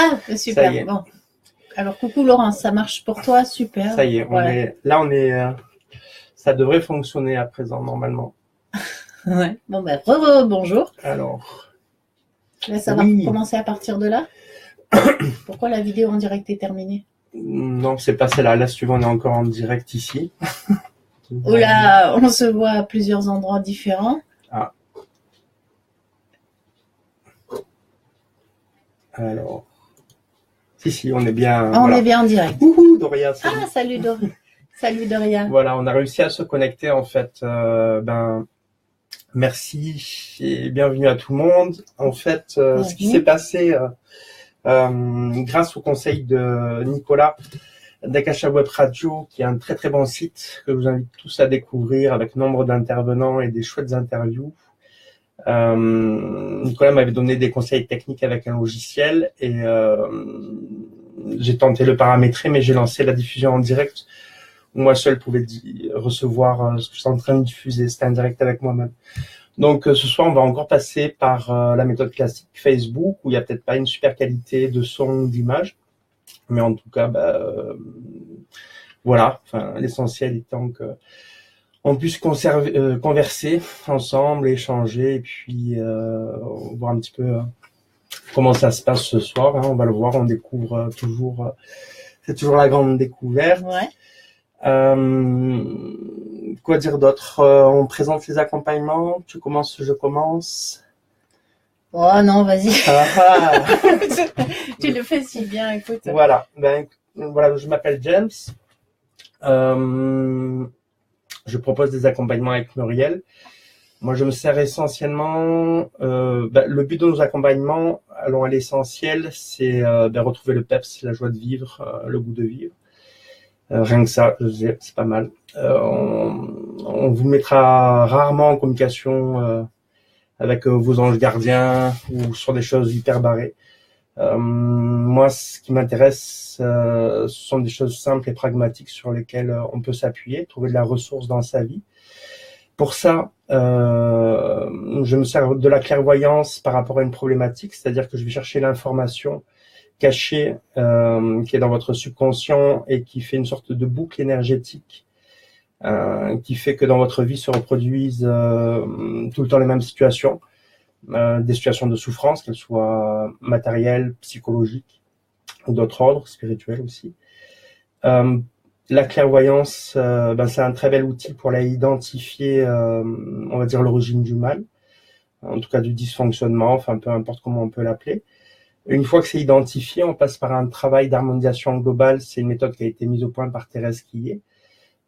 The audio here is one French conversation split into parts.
Ah, super. Ça y est. Bon. Alors, coucou Laurence, ça marche pour toi? Super. Ça y est, Voilà. ça devrait fonctionner à présent normalement. Ouais. Bon, ben, bonjour. Alors, Là, ça va oui, commencer à partir de là. Pourquoi la vidéo en direct est terminée? non, c'est pas celle-là. Là, si tu veux, on est encore en direct ici. Oh là, on se voit à plusieurs endroits différents. Ah. Alors, si, on est bien. On est bien en direct. Coucou Doria. Ah, salut Doria. Salut Doria. Voilà, on a réussi à se connecter en fait. Merci et bienvenue à tout le monde. En fait, ce qui s'est passé grâce au conseil de Nicolas d'Akasha Web Radio, qui est un très très bon site que je vous invite tous à découvrir avec nombre d'intervenants et des chouettes interviews. Nicolas m'avait donné des conseils techniques avec un logiciel et j'ai tenté de le paramétrer, mais j'ai lancé la diffusion en direct où moi seul pouvais recevoir ce que je suis en train de diffuser. C'était en direct avec moi-même. Donc ce soir, on va encore passer par la méthode classique Facebook, où il n'y a peut-être pas une super qualité de son ou d'image, mais en tout cas, voilà. Enfin, l'essentiel étant que on puisse converser ensemble, échanger, et puis voir un petit peu comment ça se passe ce soir. Hein. On va le voir, on découvre toujours. C'est toujours la grande découverte. Ouais. Quoi dire d'autre? On présente les accompagnements. Tu commences, je commence. Oh non, vas-y. Ah. Tu le fais si bien, écoute. Voilà. Voilà, je m'appelle James. Je propose des accompagnements avec Muriel. Moi, je me sers essentiellement. Le but de nos accompagnements, allons à l'essentiel, c'est retrouver le peps, la joie de vivre, le goût de vivre. Rien que ça, je sais, c'est pas mal. On vous mettra rarement en communication avec vos anges gardiens ou sur des choses hyper barrées. Moi, ce qui m'intéresse, ce sont des choses simples et pragmatiques sur lesquelles on peut s'appuyer, trouver de la ressource dans sa vie. Pour ça, je me sers de la clairvoyance par rapport à une problématique, c'est-à-dire que je vais chercher l'information cachée qui est dans votre subconscient et qui fait une sorte de boucle énergétique qui fait que dans votre vie se reproduisent tout le temps les mêmes situations, des situations de souffrance, qu'elles soient matérielles, psychologiques ou d'autres ordres, spirituels aussi. La clairvoyance, c'est un très bel outil pour identifier, on va dire, l'origine du mal, en tout cas du dysfonctionnement, enfin peu importe comment on peut l'appeler. Une fois que c'est identifié, on passe par un travail d'harmonisation globale. C'est une méthode qui a été mise au point par Thérèse Quillet,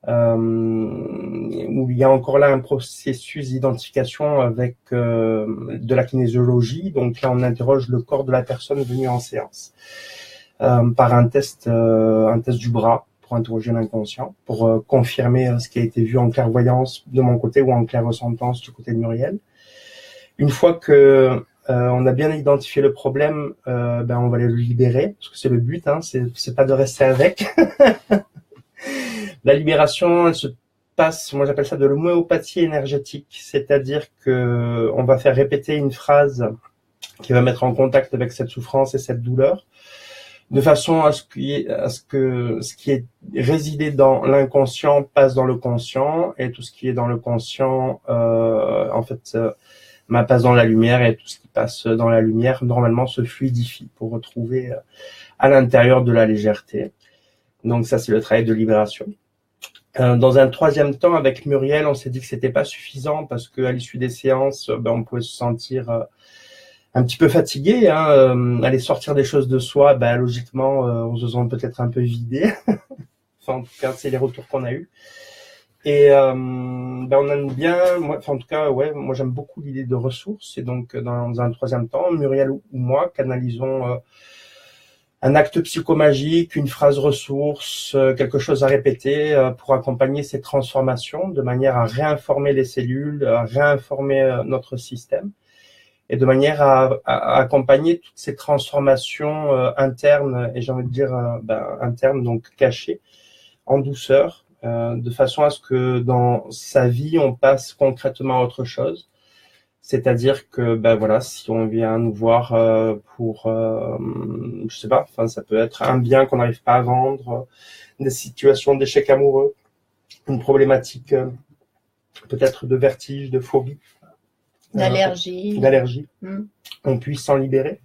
où il y a encore là un processus d'identification avec de la kinésiologie. Donc là, on interroge le corps de la personne venue en séance par un test du bras pour interroger l'inconscient, pour confirmer ce qui a été vu en clairvoyance de mon côté ou en clairsentence du côté de Muriel. Une fois que on a bien identifié le problème, on va le libérer, parce que c'est le but, hein, c'est pas de rester avec. La libération, elle se passe, moi j'appelle ça de l'homéopathie énergétique, c'est-à-dire que on va faire répéter une phrase qui va mettre en contact avec cette souffrance et cette douleur, de façon à ce que ce qui est résidé dans l'inconscient passe dans le conscient, et tout ce qui est dans le conscient, passe dans la lumière, et tout ce qui passe dans la lumière, normalement, se fluidifie pour retrouver à l'intérieur de la légèreté. Donc ça, c'est le travail de libération. Dans un troisième temps, avec Muriel, on s'est dit que c'était pas suffisant parce qu'à l'issue des séances, on pouvait se sentir un petit peu fatigué, aller sortir des choses de soi, logiquement, on se sent peut-être un peu vidé. Enfin, en tout cas, c'est les retours qu'on a eus. Et on aime bien, moi j'aime beaucoup l'idée de ressources. Et donc, dans un troisième temps, Muriel ou moi canalisons un acte psychomagique, une phrase ressource, quelque chose à répéter pour accompagner ces transformations de manière à réinformer les cellules, à réinformer notre système, et de manière à accompagner toutes ces transformations internes, et j'ai envie de dire internes, donc cachées, en douceur, de façon à ce que dans sa vie, on passe concrètement à autre chose. C'est-à-dire que, si on vient nous voir pour je sais pas, enfin, ça peut être un bien qu'on n'arrive pas à vendre, des situations d'échec amoureux, une problématique peut-être de vertige, de phobie, d'allergie, on puisse s'en libérer.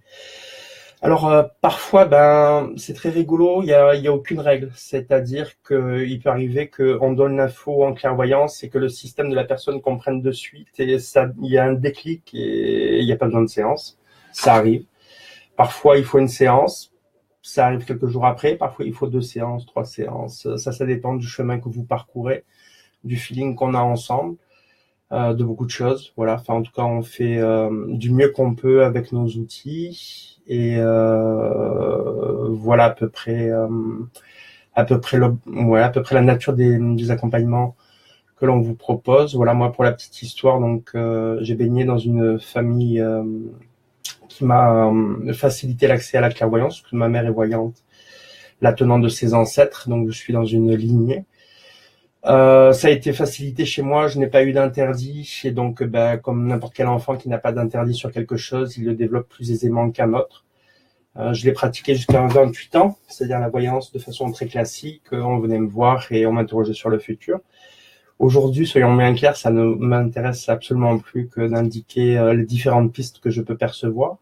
Alors parfois, c'est très rigolo. Il y a aucune règle, c'est-à-dire qu'il peut arriver qu'on donne l'info en clairvoyance et que le système de la personne comprenne de suite et ça, il y a un déclic et il n'y a pas besoin de séance. Ça arrive. Parfois, il faut une séance. Ça arrive quelques jours après. Parfois, il faut 2 séances, 3 séances. Ça dépend du chemin que vous parcourez, du feeling qu'on a ensemble. De beaucoup de choses, voilà. Enfin, en tout cas, on fait du mieux qu'on peut avec nos outils et voilà à peu près la nature des accompagnements que l'on vous propose. Voilà, moi pour la petite histoire, donc j'ai baigné dans une famille qui m'a facilité l'accès à la clairvoyance, parce que ma mère est voyante, la tenante de ses ancêtres, donc je suis dans une lignée. Ça a été facilité chez moi, je n'ai pas eu d'interdit et donc comme n'importe quel enfant qui n'a pas d'interdit sur quelque chose, il le développe plus aisément qu'un autre. Je l'ai pratiqué jusqu'à 28 ans, c'est-à-dire la voyance de façon très classique, on venait me voir et on m'interrogeait sur le futur. Aujourd'hui, soyons bien clairs, ça ne m'intéresse absolument plus que d'indiquer les différentes pistes que je peux percevoir.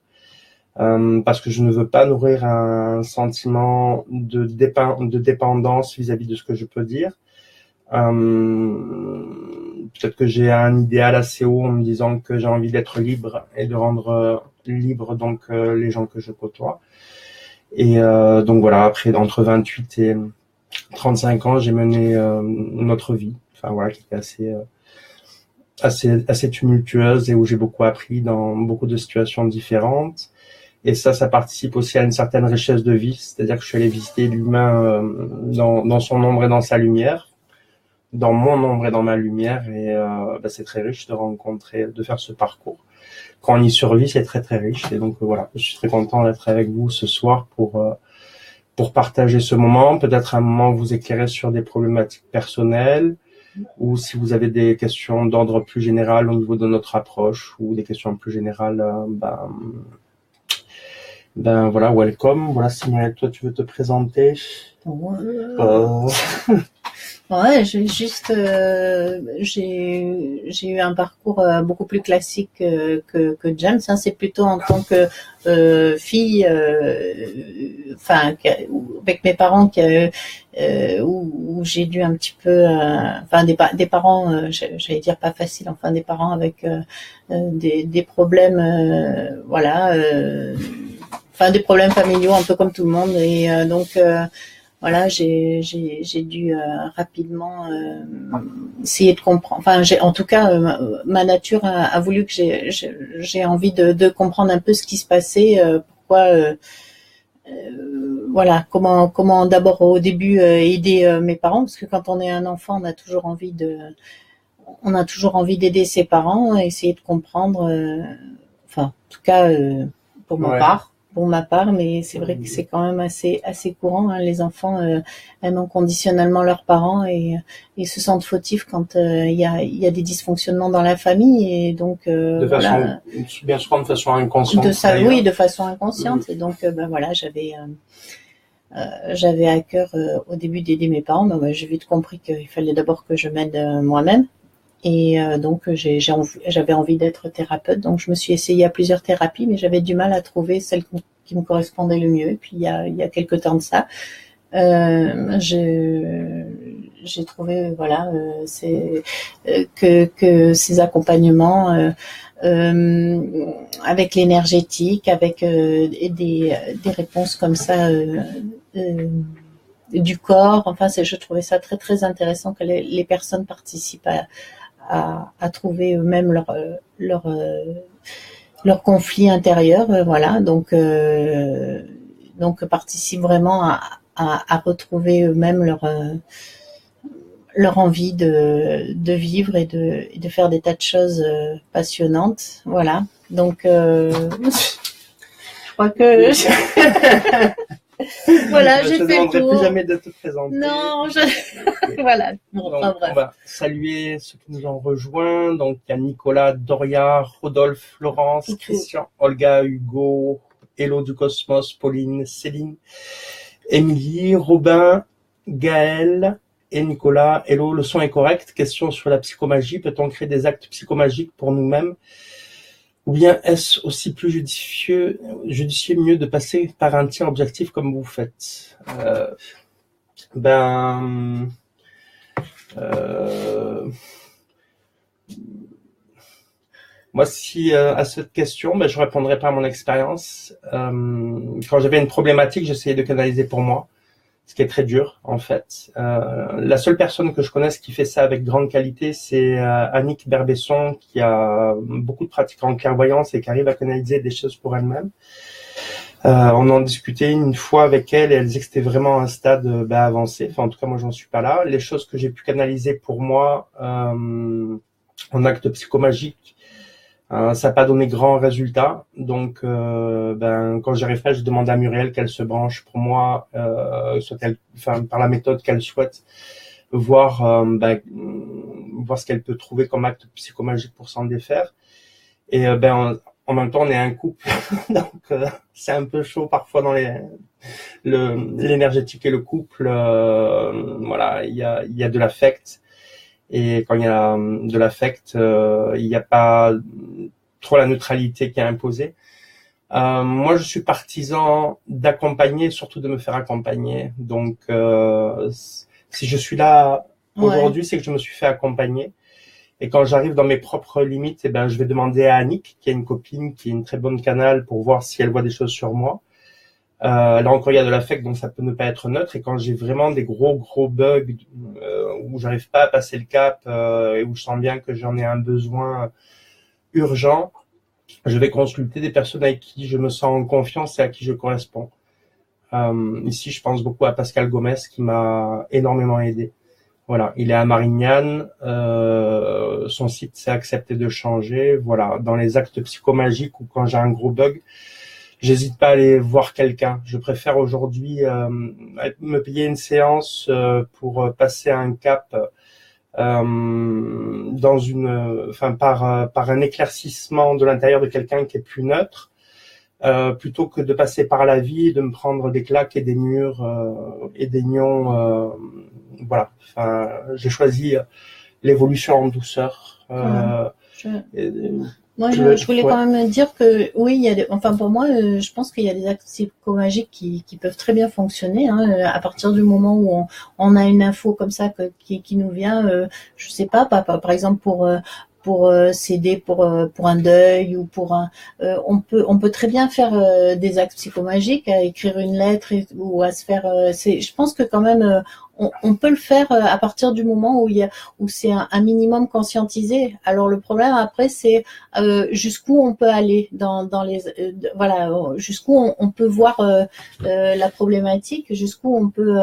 Parce que je ne veux pas nourrir un sentiment de dépendance vis-à-vis de ce que je peux dire. Peut-être que j'ai un idéal assez haut en me disant que j'ai envie d'être libre et de rendre libre donc les gens que je côtoie. Et donc voilà, après entre 28 et 35 ans, j'ai mené notre vie, enfin voilà, qui était assez tumultueuse et où j'ai beaucoup appris dans beaucoup de situations différentes. Et ça participe aussi à une certaine richesse de vie, c'est-à-dire que je suis allé visiter l'humain dans son ombre et dans sa lumière, dans mon ombre et dans ma lumière, et c'est très riche de rencontrer, de faire ce parcours. Quand on y survit, c'est très très riche, et donc voilà, je suis très content d'être avec vous ce soir pour partager ce moment, peut-être un moment où vous éclairer sur des problématiques personnelles, ou si vous avez des questions d'ordre plus général au niveau de notre approche, ou des questions plus générales, voilà, welcome. Voilà, Simone, toi tu veux te présenter? Ouais, j'ai eu un parcours beaucoup plus classique que James. Hein. C'est plutôt en tant que fille, avec mes parents où j'ai dû un petit peu, des parents, j'allais dire pas faciles, enfin des parents avec des problèmes, des problèmes familiaux un peu comme tout le monde et donc voilà, j'ai dû rapidement essayer de comprendre. Enfin, en tout cas, ma nature a voulu que j'ai envie de comprendre un peu ce qui se passait, pourquoi, comment d'abord au début aider mes parents, parce que quand on est un enfant, on a toujours envie d'aider ses parents, essayer de comprendre. En tout cas, pour ma part, mais c'est vrai que c'est quand même assez courant. Hein. Les enfants aiment inconditionnellement leurs parents et se sentent fautifs quand il y a des dysfonctionnements dans la famille et donc bien souvent de façon inconsciente. De façon inconsciente. Et donc j'avais à cœur au début d'aider mes parents. Mais j'ai vite compris qu'il fallait d'abord que je m'aide moi-même. Et donc j'avais envie d'être thérapeute, donc je me suis essayée à plusieurs thérapies, mais j'avais du mal à trouver celle qui me correspondait le mieux. Et puis il y a quelques temps de ça, j'ai trouvé que ces accompagnements avec l'énergétique, avec des réponses comme ça du corps. Enfin, je trouvais ça très très intéressant que les personnes participent à trouver eux-mêmes leur conflit intérieur, voilà. Donc participent vraiment à retrouver eux-mêmes leur envie de vivre et de faire des tas de choses passionnantes, voilà. Donc je crois que voilà, j'ai fait le tour. Plus jamais de te présenter. Non, voilà. Bon, donc, on va saluer ceux qui nous ont rejoints. Donc, il y a Nicolas, Doria, Rodolphe, Florence, Christian, Olga, Hugo, Hello du Cosmos, Pauline, Céline, Émilie, Robin, Gaël et Nicolas. Hello, le son est correct. Question sur la psychomagie. Peut-on créer des actes psychomagiques pour nous-mêmes? Ou bien est-ce aussi plus judicieux mieux de passer par un tir objectif comme vous faites? Moi, si à cette question, je répondrai par mon expérience. Quand j'avais une problématique, j'essayais de canaliser pour moi, ce qui est très dur en fait. La seule personne que je connaisse qui fait ça avec grande qualité, c'est Annick Berbesson, qui a beaucoup de pratiques en clairvoyance et qui arrive à canaliser des choses pour elle-même. On en discutait une fois avec elle et elle disait que c'était vraiment un stade avancé. Enfin, en tout cas, moi, j'en suis pas là. Les choses que j'ai pu canaliser pour moi en acte psychomagique, ça n'a pas donné grand résultat. Donc, quand j'y arrive pas, je demande à Muriel qu'elle se branche pour moi, par la méthode qu'elle souhaite, voir ce qu'elle peut trouver comme acte psychomagique pour s'en défaire. Et en même temps, on est un couple, donc c'est un peu chaud parfois dans l'énergétique et le couple. Voilà, il y a de l'affect. Et quand il y a de l'affect, il n'y a pas trop la neutralité qui est imposée. Moi, je suis partisan d'accompagner, surtout de me faire accompagner. Donc, si je suis là aujourd'hui, c'est que je me suis fait accompagner. Et quand j'arrive dans mes propres limites, je vais demander à Annick, qui est une copine, qui est une très bonne canal, pour voir si elle voit des choses sur moi. Là encore, il y a de l'affect, donc ça peut ne pas être neutre. Et quand j'ai vraiment des gros bugs où j'arrive pas à passer le cap et où je sens bien que j'en ai un besoin urgent, je vais consulter des personnes avec qui je me sens en confiance et à qui je corresponds. Ici, je pense beaucoup à Pascal Gomez, qui m'a énormément aidé. Voilà, il est à Marignane, son site s'est accepté de changer. Voilà, dans les actes psychomagiques ou quand j'ai un gros bug, j'hésite pas à aller voir quelqu'un. Je préfère aujourd'hui me payer une séance pour passer un cap par un éclaircissement de l'intérieur de quelqu'un qui est plus neutre, plutôt que de passer par la vie et de me prendre des claques et des murs et des nions. Voilà. Enfin, j'ai choisi l'évolution en douceur. Moi, je voulais quand même dire que oui, il y a pour moi, je pense qu'il y a des actes psychomagiques qui peuvent très bien fonctionner, à partir du moment où on a une info comme ça qui nous vient, je sais pas, par exemple pour s'aider pour un deuil ou pour on peut très bien faire des actes psychomagiques, à écrire une lettre ou à se faire je pense que quand même on peut le faire à partir du moment où c'est un minimum conscientisé. Alors le problème après c'est jusqu'où on peut aller dans les jusqu'où on peut voir la problématique, jusqu'où on peut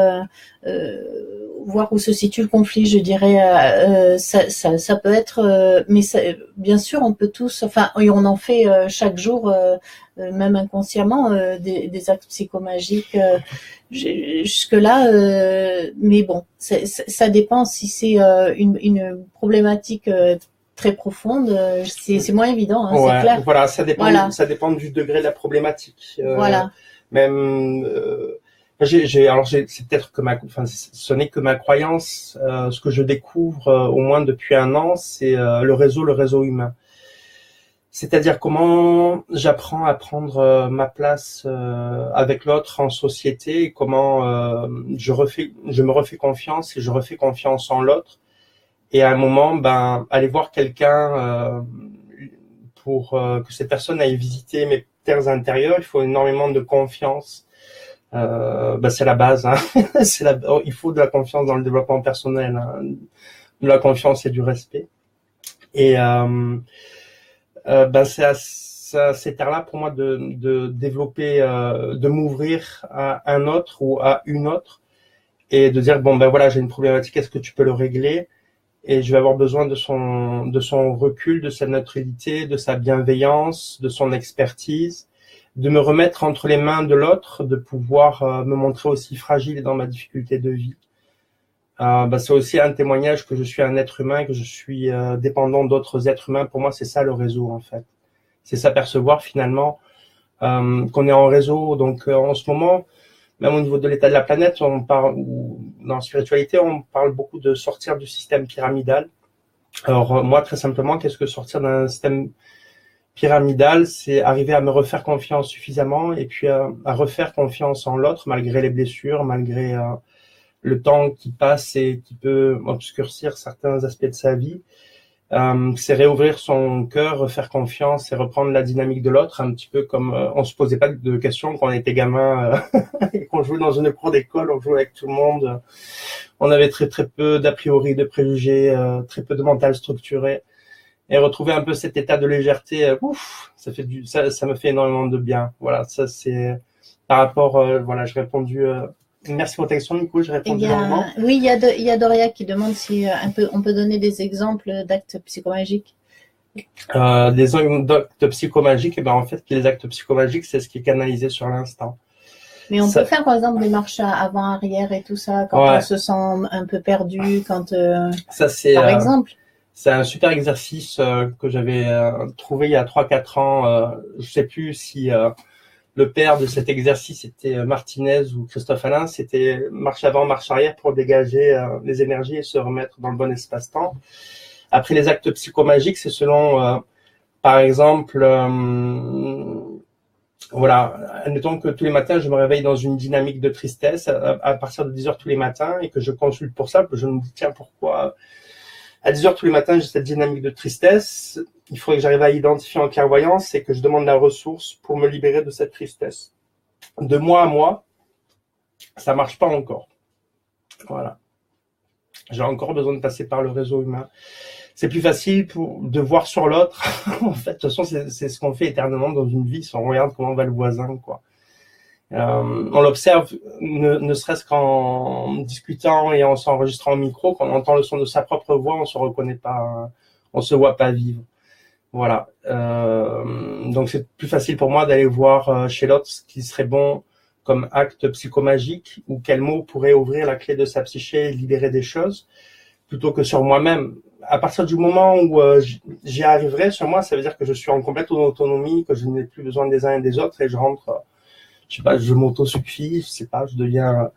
voir où se situe le conflit, je dirais. Ça peut être mais bien sûr on peut tous, et on en fait chaque jour, même inconsciemment, des actes psychomagiques jusque là, mais bon, ça dépend. Si c'est une problématique très profonde, c'est moins évident, c'est clair. Voilà, ça dépend du degré de la problématique. Voilà. Même c'est peut-être que ce n'est que ma croyance. Ce que je découvre au moins depuis un an, c'est le réseau humain. C'est-à-dire comment j'apprends à prendre ma place avec l'autre en société, et comment je me refais confiance et je refais confiance en l'autre. Et à un moment, aller voir quelqu'un pour que cette personne aille visiter mes terres intérieures, il faut énormément de confiance. C'est la base. Il faut de la confiance dans le développement personnel, de la confiance et du respect. Et c'est à ces terres-là pour moi de développer, de m'ouvrir à un autre ou à une autre et de dire voilà, j'ai une problématique, est-ce que tu peux le régler? Et je vais avoir besoin de son recul, de sa neutralité, de sa bienveillance, de son expertise, de me remettre entre les mains de l'autre, de pouvoir me montrer aussi fragile dans ma difficulté de vie. C'est aussi un témoignage que je suis un être humain, que je suis dépendant d'autres êtres humains. Pour moi, c'est ça le réseau en fait. C'est s'apercevoir finalement qu'on est en réseau. Donc en ce moment, même au niveau de l'état de la planète, on parle, ou dans la spiritualité, on parle beaucoup de sortir du système pyramidal. Alors moi, très simplement, qu'est-ce que sortir d'un système pyramidal? C'est arriver à me refaire confiance suffisamment et puis à refaire confiance en l'autre malgré les blessures, malgré le temps qui passe et qui peut obscurcir certains aspects de sa vie. C'est réouvrir son cœur, refaire confiance et reprendre la dynamique de l'autre, un petit peu comme on se posait pas de questions quand on était gamin et qu'on jouait dans une cour d'école, on jouait avec tout le monde. On avait très très peu d'a priori, de préjugés, très peu de mental structuré. Et retrouver un peu cet état de légèreté, ouf, ça me fait énormément de bien. Voilà, ça c'est par rapport, voilà, j'ai répondu. Merci pour ta question, Nico. Je réponds longuement. Oui, il y a Doria qui demande si on peut donner des exemples d'actes psychomagiques. Des actes psychomagiques, et ben en fait, les actes psychomagiques, c'est ce qui est canalisé sur l'instant. Mais on peut faire par exemple des marches avant-arrière et tout ça quand on se sent un peu perdu, quand ça c'est par exemple. C'est un super exercice que j'avais trouvé il y a 3-4 ans. Je sais plus si le père de cet exercice était Martinez ou Christophe Alain. C'était marche avant, marche arrière pour dégager les énergies et se remettre dans le bon espace-temps. Après, les actes psychomagiques, c'est selon, par exemple, voilà, admettons que tous les matins, je me réveille dans une dynamique de tristesse à partir de 10 heures tous les matins et que je consulte pour ça. Je me dis, tiens, pourquoi à 10 heures tous les matins, j'ai cette dynamique de tristesse. Il faudrait que j'arrive à identifier en clairvoyance et que je demande la ressource pour me libérer de cette tristesse. De mois à mois, ça marche pas encore. Voilà. J'ai encore besoin de passer par le réseau humain. C'est plus facile de voir sur l'autre. En fait, de toute façon, c'est ce qu'on fait éternellement dans une vie. Si on regarde comment va le voisin, quoi. On l'observe, ne serait-ce qu'en discutant et en s'enregistrant au micro, quand on entend le son de sa propre voix, on se reconnaît pas, on se voit pas vivre. Voilà. Donc c'est plus facile pour moi d'aller voir chez l'autre ce qui serait bon comme acte psychomagique ou quel mot pourrait ouvrir la clé de sa psyché et libérer des choses, plutôt que sur moi-même. À partir du moment où j'y arriverai sur moi, ça veut dire que je suis en complète autonomie, que je n'ai plus besoin des uns et des autres et je rentre, je sais pas, je m'auto-suffis, je sais pas, je deviens...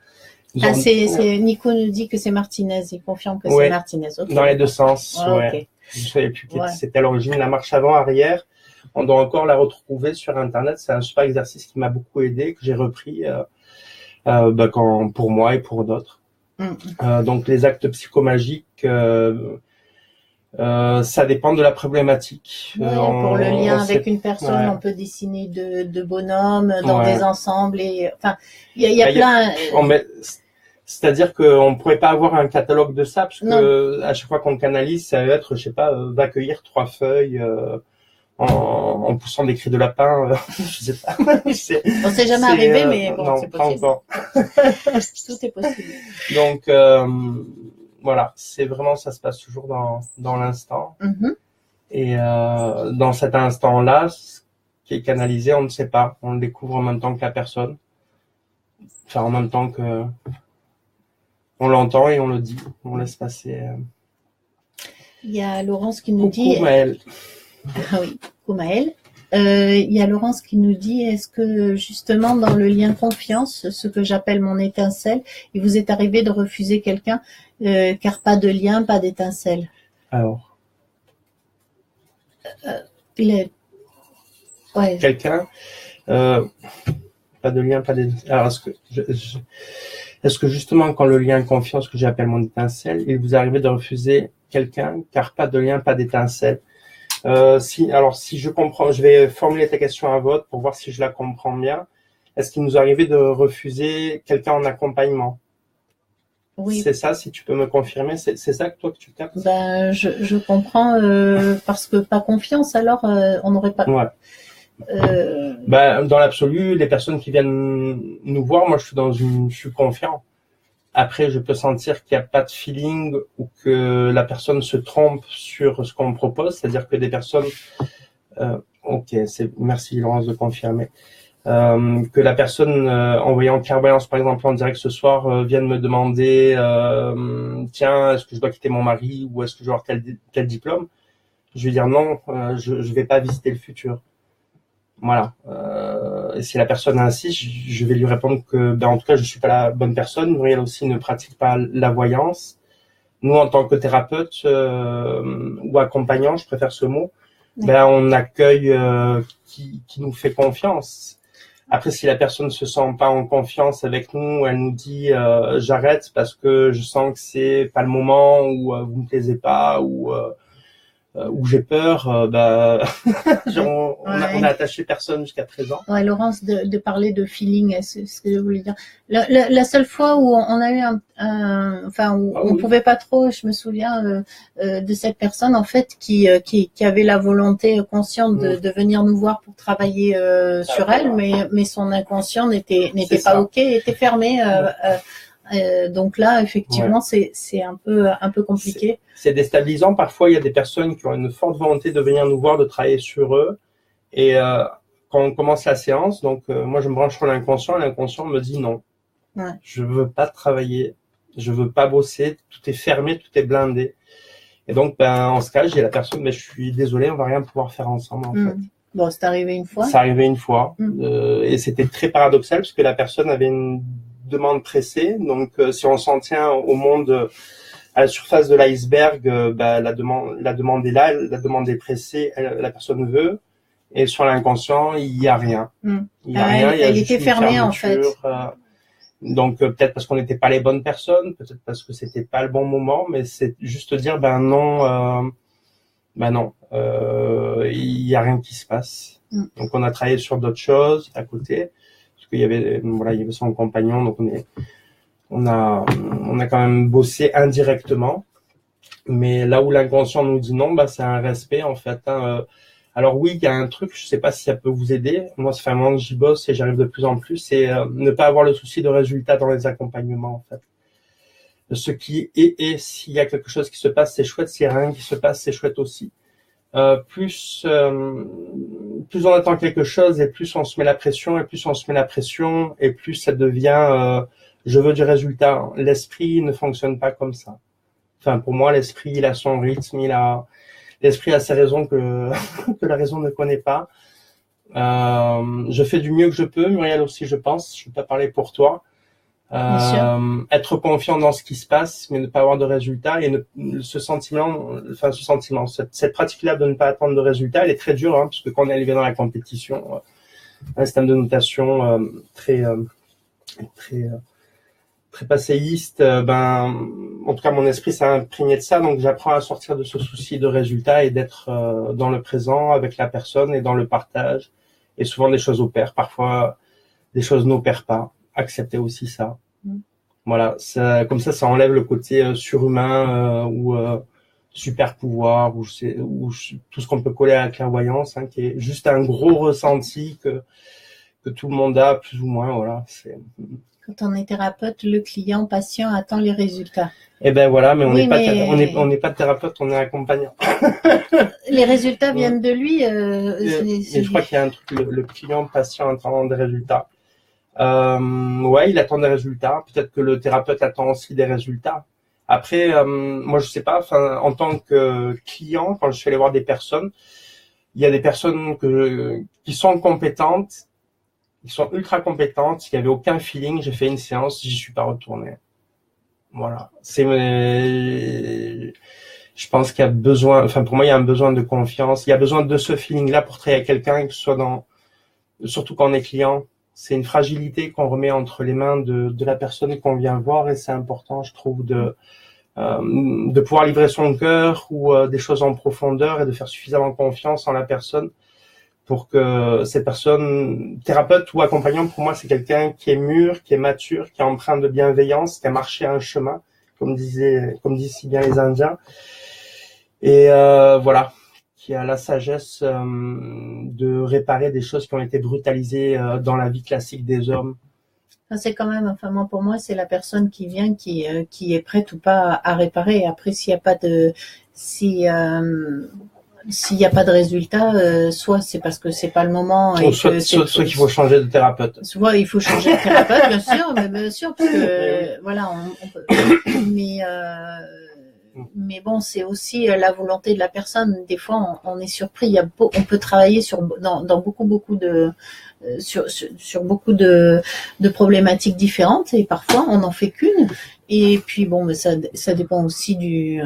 Nico nous dit que c'est Martinez, il confirme que c'est Martinez. Okay. Dans les deux sens, ouais. Okay. Je ne savais plus qui c'était à l'origine. La marche avant-arrière, on doit encore la retrouver sur Internet. C'est un super exercice qui m'a beaucoup aidé, que j'ai repris pour moi et pour d'autres. Donc les actes psychomagiques, ça dépend de la problématique. Pour le lien avec une personne, on peut dessiner de bonhommes dans des ensembles et enfin il y a plein. C'est-à-dire qu'on pourrait pas avoir un catalogue de ça parce que à chaque fois qu'on canalise, ça va être, je sais pas, va cueillir 3 feuilles en poussant des cris de lapin. Je sais pas. On s'est jamais arrivé, mais bon, c'est possible. Pas encore. Tout est possible. Donc voilà, c'est vraiment, ça se passe toujours dans l'instant. Et dans cet instant-là, ce qui est canalisé, on ne sait pas. On le découvre en même temps que la personne. Enfin, en même temps que on l'entend et on le dit. On laisse passer. Il y a Laurence qui nous dit... Maëlle. Ah oui, coucou Maëlle. Il y a Laurence qui nous dit, est-ce que justement dans le lien confiance, ce que j'appelle mon étincelle, il vous est arrivé de refuser quelqu'un car pas de lien, pas d'étincelle? Alors quelqu'un pas de lien, pas d'étincelle. Alors est-ce que justement quand le lien confiance que j'appelle mon étincelle, il vous est arrivé de refuser quelqu'un car pas de lien, pas d'étincelle? Si je comprends, je vais formuler ta question à vote pour voir si je la comprends bien. Est-ce qu'il nous est arrivé de refuser quelqu'un en accompagnement? Oui. C'est ça, si tu peux me confirmer, c'est ça que toi que tu captes? Ben, je comprends parce que pas confiance, alors on n'aurait pas. Ouais. Dans l'absolu, les personnes qui viennent nous voir, moi je suis confiant. Après, je peux sentir qu'il n'y a pas de feeling ou que la personne se trompe sur ce qu'on me propose, c'est-à-dire que des personnes, merci Laurence de confirmer, que la personne en voyant clairvoyance par exemple en direct ce soir vienne me demander, tiens, est-ce que je dois quitter mon mari ou est-ce que je dois avoir tel diplôme? Je vais dire non, je vais pas visiter le futur. Voilà. Et si la personne insiste, je vais lui répondre que, ben, en tout cas, je suis pas la bonne personne. Muriel aussi ne pratique pas la voyance. Nous, en tant que thérapeute ou accompagnant, je préfère ce mot, ben, on accueille qui nous fait confiance. Après, si la personne ne se sent pas en confiance avec nous, elle nous dit j'arrête parce que je sens que c'est pas le moment, ou vous me plaisez pas, ou j'ai peur, bah on a attaché personne jusqu'à présent. Ouais, Laurence, de parler de feeling, c'est ce que je voulais dire. La seule fois où on a eu enfin où on pouvait pas trop, je me souviens de cette personne en fait qui avait la volonté consciente de venir nous voir pour travailler sur elle, mais son inconscient n'était pas ok, était fermé. Donc là, effectivement, c'est un peu compliqué. C'est déstabilisant. Parfois, il y a des personnes qui ont une forte volonté de venir nous voir, de travailler sur eux. Et quand on commence la séance, donc moi, je me branche sur l'inconscient. L'inconscient me dit non. Ouais. Je veux pas travailler. Je veux pas bosser. Tout est fermé, tout est blindé. Et donc, en ce cas, j'ai la personne, mais je suis désolé, on va rien pouvoir faire ensemble, en fait. Bon, c'est arrivé une fois. C'est arrivé une fois. Et c'était très paradoxal parce que la personne avait une demande pressée. Donc, si on s'en tient au monde, à la surface de l'iceberg, la demande est là, la demande est pressée, la personne veut. Et sur l'inconscient, il y a rien. Il y a rien. Elle était fermée, en fait. Donc, peut-être parce qu'on n'était pas les bonnes personnes, peut-être parce que c'était pas le bon moment, mais c'est juste dire, non, il y a rien qui se passe. Donc, on a travaillé sur d'autres choses à côté. Qu'il y avait son compagnon, donc on a quand même bossé indirectement, mais là où l'inconscient nous dit non, c'est un respect en fait. Alors oui, il y a un truc, je sais pas si ça peut vous aider. Moi, ça fait un moment que j'y bosse et j'arrive de plus en plus, c'est ne pas avoir le souci de résultat dans les accompagnements en fait. Ce qui est, et s'il y a quelque chose qui se passe, c'est chouette. S'il y a rien qui se passe, c'est chouette aussi. Plus on attend quelque chose et plus on se met la pression, et plus ça devient je veux du résultat. L'esprit ne fonctionne pas comme ça. Enfin, pour moi, l'esprit, il a son rythme, l'esprit a ses raisons que la raison ne connaît pas. Je fais du mieux que je peux, Muriel aussi, je pense. Je peux pas parler pour toi. Être confiant dans ce qui se passe, mais ne pas avoir de résultats, et cette pratique-là de ne pas attendre de résultats, elle est très dure, parce que quand on est élevé dans la compétition, un système de notation très passéiste, en tout cas mon esprit s'est imprégné de ça, donc j'apprends à sortir de ce souci de résultats et d'être dans le présent avec la personne et dans le partage. Et souvent des choses opèrent, parfois des choses n'opèrent pas. Accepter aussi ça. Voilà, comme ça enlève le côté surhumain ou super pouvoir ou tout ce qu'on peut coller à la clairvoyance, qui est juste un gros ressenti que tout le monde a plus ou moins. Voilà, Quand on est thérapeute, le patient attend les résultats. Eh ben voilà, mais on n'est pas thérapeute, on est accompagnant. Les résultats viennent de lui. Et je crois qu'il y a un truc, le patient attend des résultats. Il attend des résultats. Peut-être que le thérapeute attend aussi des résultats. Après, moi, je sais pas. Enfin, en tant que client, quand je suis allé voir des personnes, il y a des personnes qui sont compétentes, qui sont ultra compétentes, qui avaient aucun feeling. J'ai fait une séance, j'y suis pas retourné. Voilà. Je pense qu'il y a besoin. Enfin, pour moi, il y a un besoin de confiance. Il y a besoin de ce feeling-là pour travailler avec quelqu'un, que ce soit surtout quand on est client. C'est une fragilité qu'on remet entre les mains de la personne qu'on vient voir, et c'est important, je trouve, de pouvoir livrer son cœur ou des choses en profondeur, et de faire suffisamment confiance en la personne pour que cette personne, thérapeute ou accompagnant, pour moi, c'est quelqu'un qui est mûr, qui est mature, qui est empreint de bienveillance, qui a marché un chemin, comme disent si bien les Indiens. Et voilà. Qui a la sagesse de réparer des choses qui ont été brutalisées dans la vie classique des hommes. C'est quand même, moi pour moi, c'est la personne qui vient, qui est prête ou pas à réparer. Après, s'il n'y a pas de résultat, soit c'est parce que c'est pas le moment, et soit qu'il faut changer de thérapeute. Soit il faut changer de thérapeute, bien sûr, parce que voilà, on peut. mais bon, c'est aussi la volonté de la personne. Des fois, on est surpris. On peut travailler dans beaucoup de sur beaucoup de problématiques différentes, et parfois on n'en fait qu'une. Et puis bon, mais ça dépend aussi de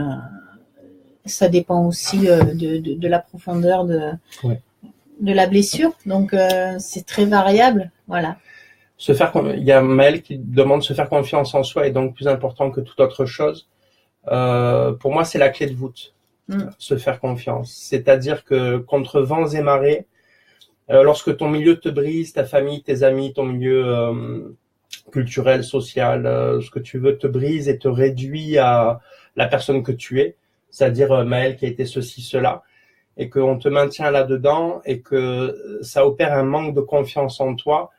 la profondeur de la blessure. Donc c'est très variable. Voilà. Il y a Maëlle qui demande se faire confiance en soi est donc plus important que toute autre chose. Pour moi, c'est la clé de voûte. Se faire confiance. C'est-à-dire que contre vents et marées, lorsque ton milieu te brise, ta famille, tes amis, ton milieu culturel, social, ce que tu veux te brise et te réduit à la personne que tu es, c'est-à-dire Maëlle qui a été ceci, cela, et qu'on te maintient là-dedans et que ça opère un manque de confiance en toi.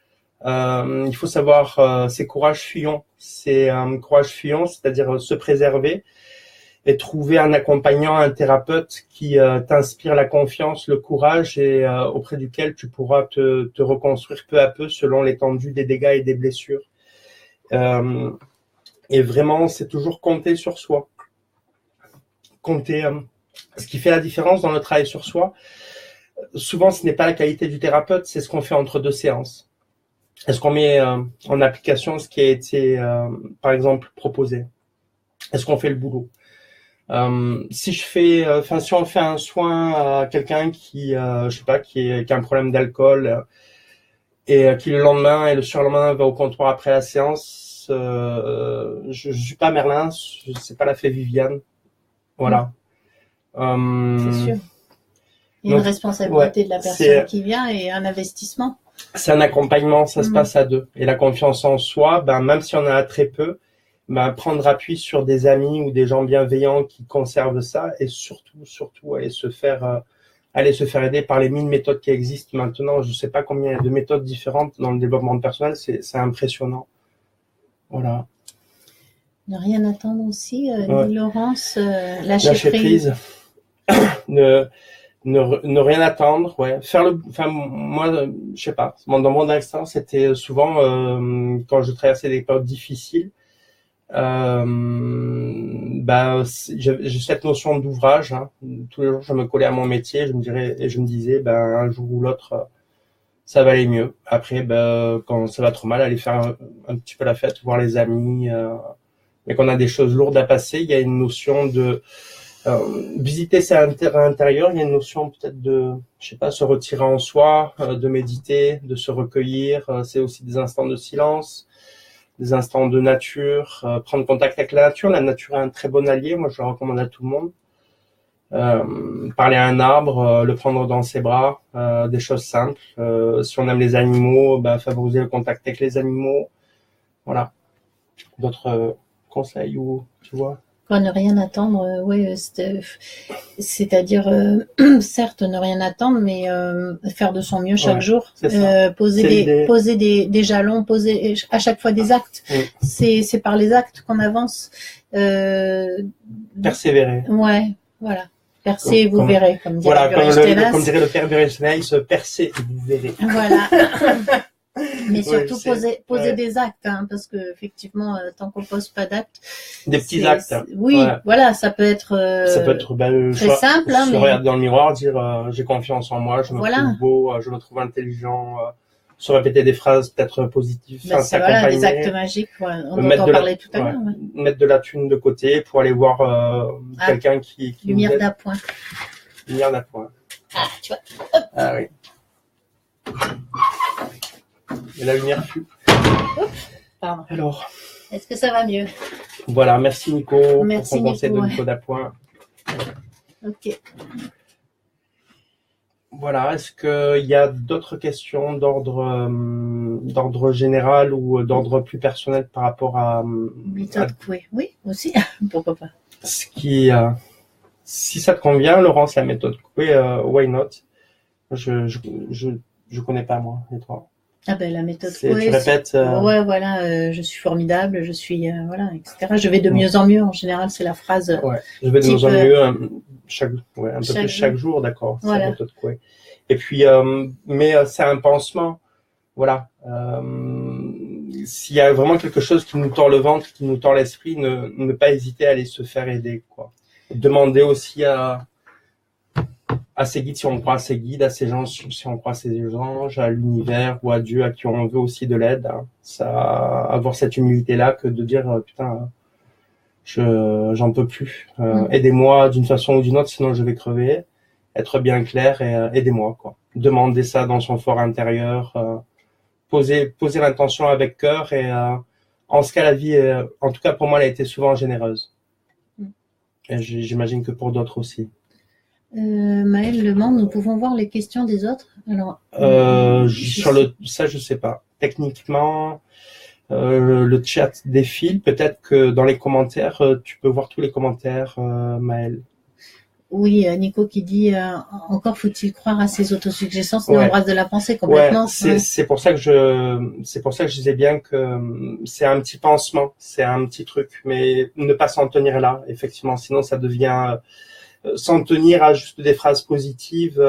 Il faut savoir, c'est courage fuyant. C'est un courage fuyant, c'est-à-dire se préserver et trouver un accompagnant, un thérapeute qui t'inspire la confiance, le courage et auprès duquel tu pourras te reconstruire peu à peu selon l'étendue des dégâts et des blessures. Et vraiment, c'est toujours compter sur soi. Compter. Ce qui fait la différence dans le travail sur soi, souvent ce n'est pas la qualité du thérapeute, c'est ce qu'on fait entre deux séances. Est-ce qu'on met en application ce qui a été, par exemple, proposé? Est-ce qu'on fait le boulot? Si on fait un soin à quelqu'un qui a un problème d'alcool et qui le lendemain et le surlendemain va au comptoir après la séance, je suis pas Merlin, c'est pas la fée Viviane, voilà. C'est sûr. Il y a une responsabilité de la personne qui vient et un investissement. C'est un accompagnement, ça se passe à deux. Et la confiance en soi, même si on en a très peu, prendre appui sur des amis ou des gens bienveillants qui conservent ça et surtout aller se faire aider par les 1000 méthodes qui existent maintenant. Je sais pas combien il y a de méthodes différentes dans le développement personnel, c'est impressionnant. Voilà. Ne rien attendre aussi, Laurence, lâcher prise. Ne rien attendre, moi, je sais pas. Dans mon expérience, c'était souvent quand je traversais des périodes difficiles. J'ai cette notion d'ouvrage. Tous les jours, je me collais à mon métier, je me disais, un jour ou l'autre, ça va aller mieux. Après, quand ça va trop mal, aller faire un petit peu la fête, voir les amis. Mais quand on a des choses lourdes à passer, il y a une notion de visiter ses intérieurs, il y a une notion peut-être de, se retirer en soi, de méditer, de se recueillir. C'est aussi des instants de silence, des instants de nature, prendre contact avec la nature. La nature est un très bon allié, moi je le recommande à tout le monde. Parler à un arbre, le prendre dans ses bras, des choses simples. Si on aime les animaux, favoriser le contact avec les animaux. Voilà. D'autres conseils ou tu vois? Ne rien attendre, c'est-à-dire certes ne rien attendre, mais faire de son mieux chaque jour, poser des jalons, poser à chaque fois des actes. C'est par les actes qu'on avance. Persévérer. Ouais, voilà. Percez, vous verrez, comme dirait comme dirait le père Burristenas, percez et vous verrez. Voilà. Mais surtout poser des actes, parce que effectivement, tant qu'on pose pas d'actes, des petits actes. Voilà, ça peut être très simple. Se regarder dans le miroir, dire j'ai confiance en moi, je me trouve beau, je me trouve intelligent, se répéter des phrases peut-être positives. Des actes magiques, on dont on parlait tout à l'heure. Mettre de la thune de côté pour aller voir quelqu'un qui lumière d'appoint. Lumière d'appoint. Ah, tu vois. Hop. Ah oui. Et la lumière fut. Pardon. Alors. Est-ce que ça va mieux? Voilà, merci Nico pour ton conseil de Nico d'appoint. Ok. Voilà, est-ce qu'il y a d'autres questions d'ordre général ou d'ordre plus personnel par rapport à méthode Coué? Oui, aussi. Pourquoi pas? Si ça te convient, Laurence, la méthode Coué, why not? Je connais pas moi, et toi? La méthode Coué. Tu répètes. Je suis formidable, je suis etc. Je vais de mieux en mieux. En général, c'est la phrase. Je vais de mieux en mieux chaque jour, d'accord. C'est la méthode Coué. Et puis, mais c'est un pansement. Voilà. S'il y a vraiment quelque chose qui nous tord le ventre, qui nous tord l'esprit, ne pas hésiter à aller se faire aider, quoi. demander aussi à ses guides, si on croit à ses guides, à ces gens, si on croit à ces anges, à l'univers ou à Dieu, à qui on veut aussi de l'aide. Hein. Ça, avoir cette humilité-là que de dire, putain, j'en peux plus. Aidez-moi d'une façon ou d'une autre, sinon je vais crever. Être bien clair et aidez-moi, quoi. Demander ça dans son fort intérieur, poser l'intention avec cœur et en ce cas, la vie, en tout cas pour moi, elle a été souvent généreuse. Et j'imagine que pour d'autres aussi. Maëlle demande, nous pouvons voir les questions des autres? Alors, ça, je sais pas. Techniquement, le chat défile. Peut-être que dans les commentaires, tu peux voir tous les commentaires, Maëlle. Oui, Nico qui dit encore faut-il croire à ces autosuggestions, c'est l'embrasse de la pensée complètement. Ouais, c'est pour ça que je disais bien que c'est un petit pansement, c'est un petit truc, mais ne pas s'en tenir là, effectivement, sinon ça devient s'en tenir à juste des phrases positives.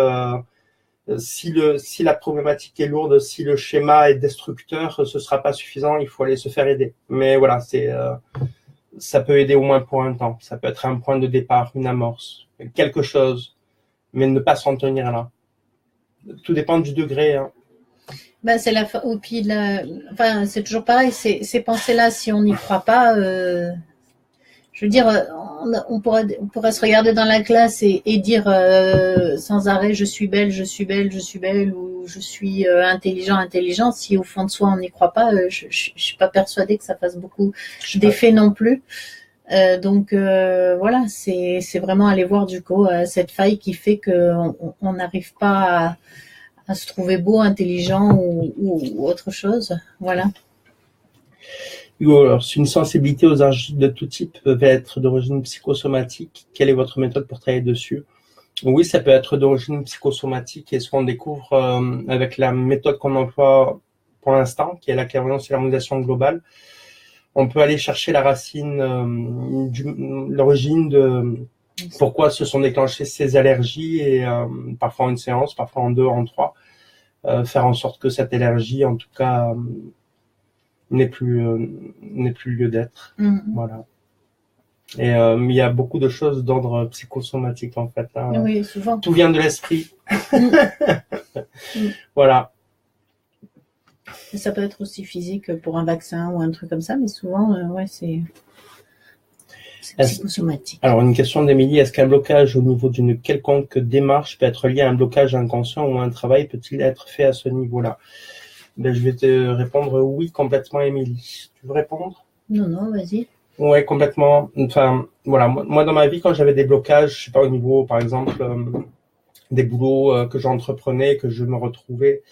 Si la problématique est lourde, si le schéma est destructeur, ce sera pas suffisant, il faut aller se faire aider. Mais voilà, ça peut aider au moins pour un temps. Ça peut être un point de départ, une amorce, quelque chose, mais ne pas s'en tenir là. Tout dépend du degré. Hein. Ben c'est enfin c'est toujours pareil. Ces pensées-là, si on n'y croit pas, je veux dire, on pourrait se regarder dans la classe et dire sans arrêt je suis belle, je suis belle, je suis belle, ou je suis intelligent. Si au fond de soi on n'y croit pas, je suis pas persuadée que ça fasse beaucoup d'effet non plus. Donc voilà, c'est vraiment aller voir du coup cette faille qui fait que on n'arrive pas à se trouver beau, intelligent ou autre chose. Voilà. Alors, si une sensibilité aux argiles de tout type peut être d'origine psychosomatique, quelle est votre méthode pour travailler dessus? Oui, ça peut être d'origine psychosomatique et ce qu'on découvre avec la méthode qu'on emploie pour l'instant, qui est la clairvoyance et l'harmonisation globale. On peut aller chercher la racine, l'origine de pourquoi se sont déclenchées ces allergies et parfois en une séance, parfois en 2, en 3, faire en sorte que cette allergie, en tout cas, n'ait plus lieu d'être. Voilà. Et il y a beaucoup de choses d'ordre psychosomatique en fait. Hein. Oui, souvent. Tout vient de l'esprit. Voilà. Ça peut être aussi physique pour un vaccin ou un truc comme ça, mais souvent, ouais, c'est psychosomatique. Alors, une question d'Émilie. Est-ce qu'un blocage au niveau d'une quelconque démarche peut être lié à un blocage inconscient ou un travail peut-il être fait à ce niveau-là? Ben, je vais te répondre oui, complètement, Émilie. Tu veux répondre? Non, vas-y. Ouais, complètement. Enfin, voilà. Moi, dans ma vie, quand j'avais des blocages, je sais pas, au niveau, par exemple, des boulots que j'entreprenais, que je me retrouvais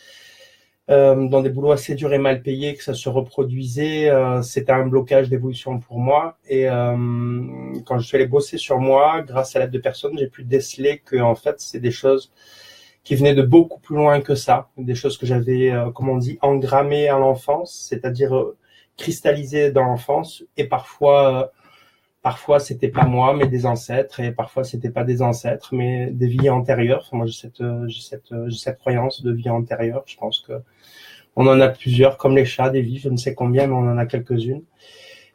dans des boulots assez durs et mal payés, que ça se reproduisait, c'était un blocage d'évolution pour moi. Et quand je suis allé bosser sur moi, grâce à l'aide de personnes, j'ai pu déceler que en fait, c'est des choses qui venaient de beaucoup plus loin que ça, des choses que j'avais, comme on dit, engrammées à l'enfance, c'est-à-dire cristallisées dans l'enfance, et parfois c'était pas moi, mais des ancêtres, et parfois c'était pas des ancêtres, mais des vies antérieures. Enfin, moi, j'ai cette croyance de vie antérieure. Je pense que on en a plusieurs, comme les chats, des vies, je ne sais combien, mais on en a quelques-unes.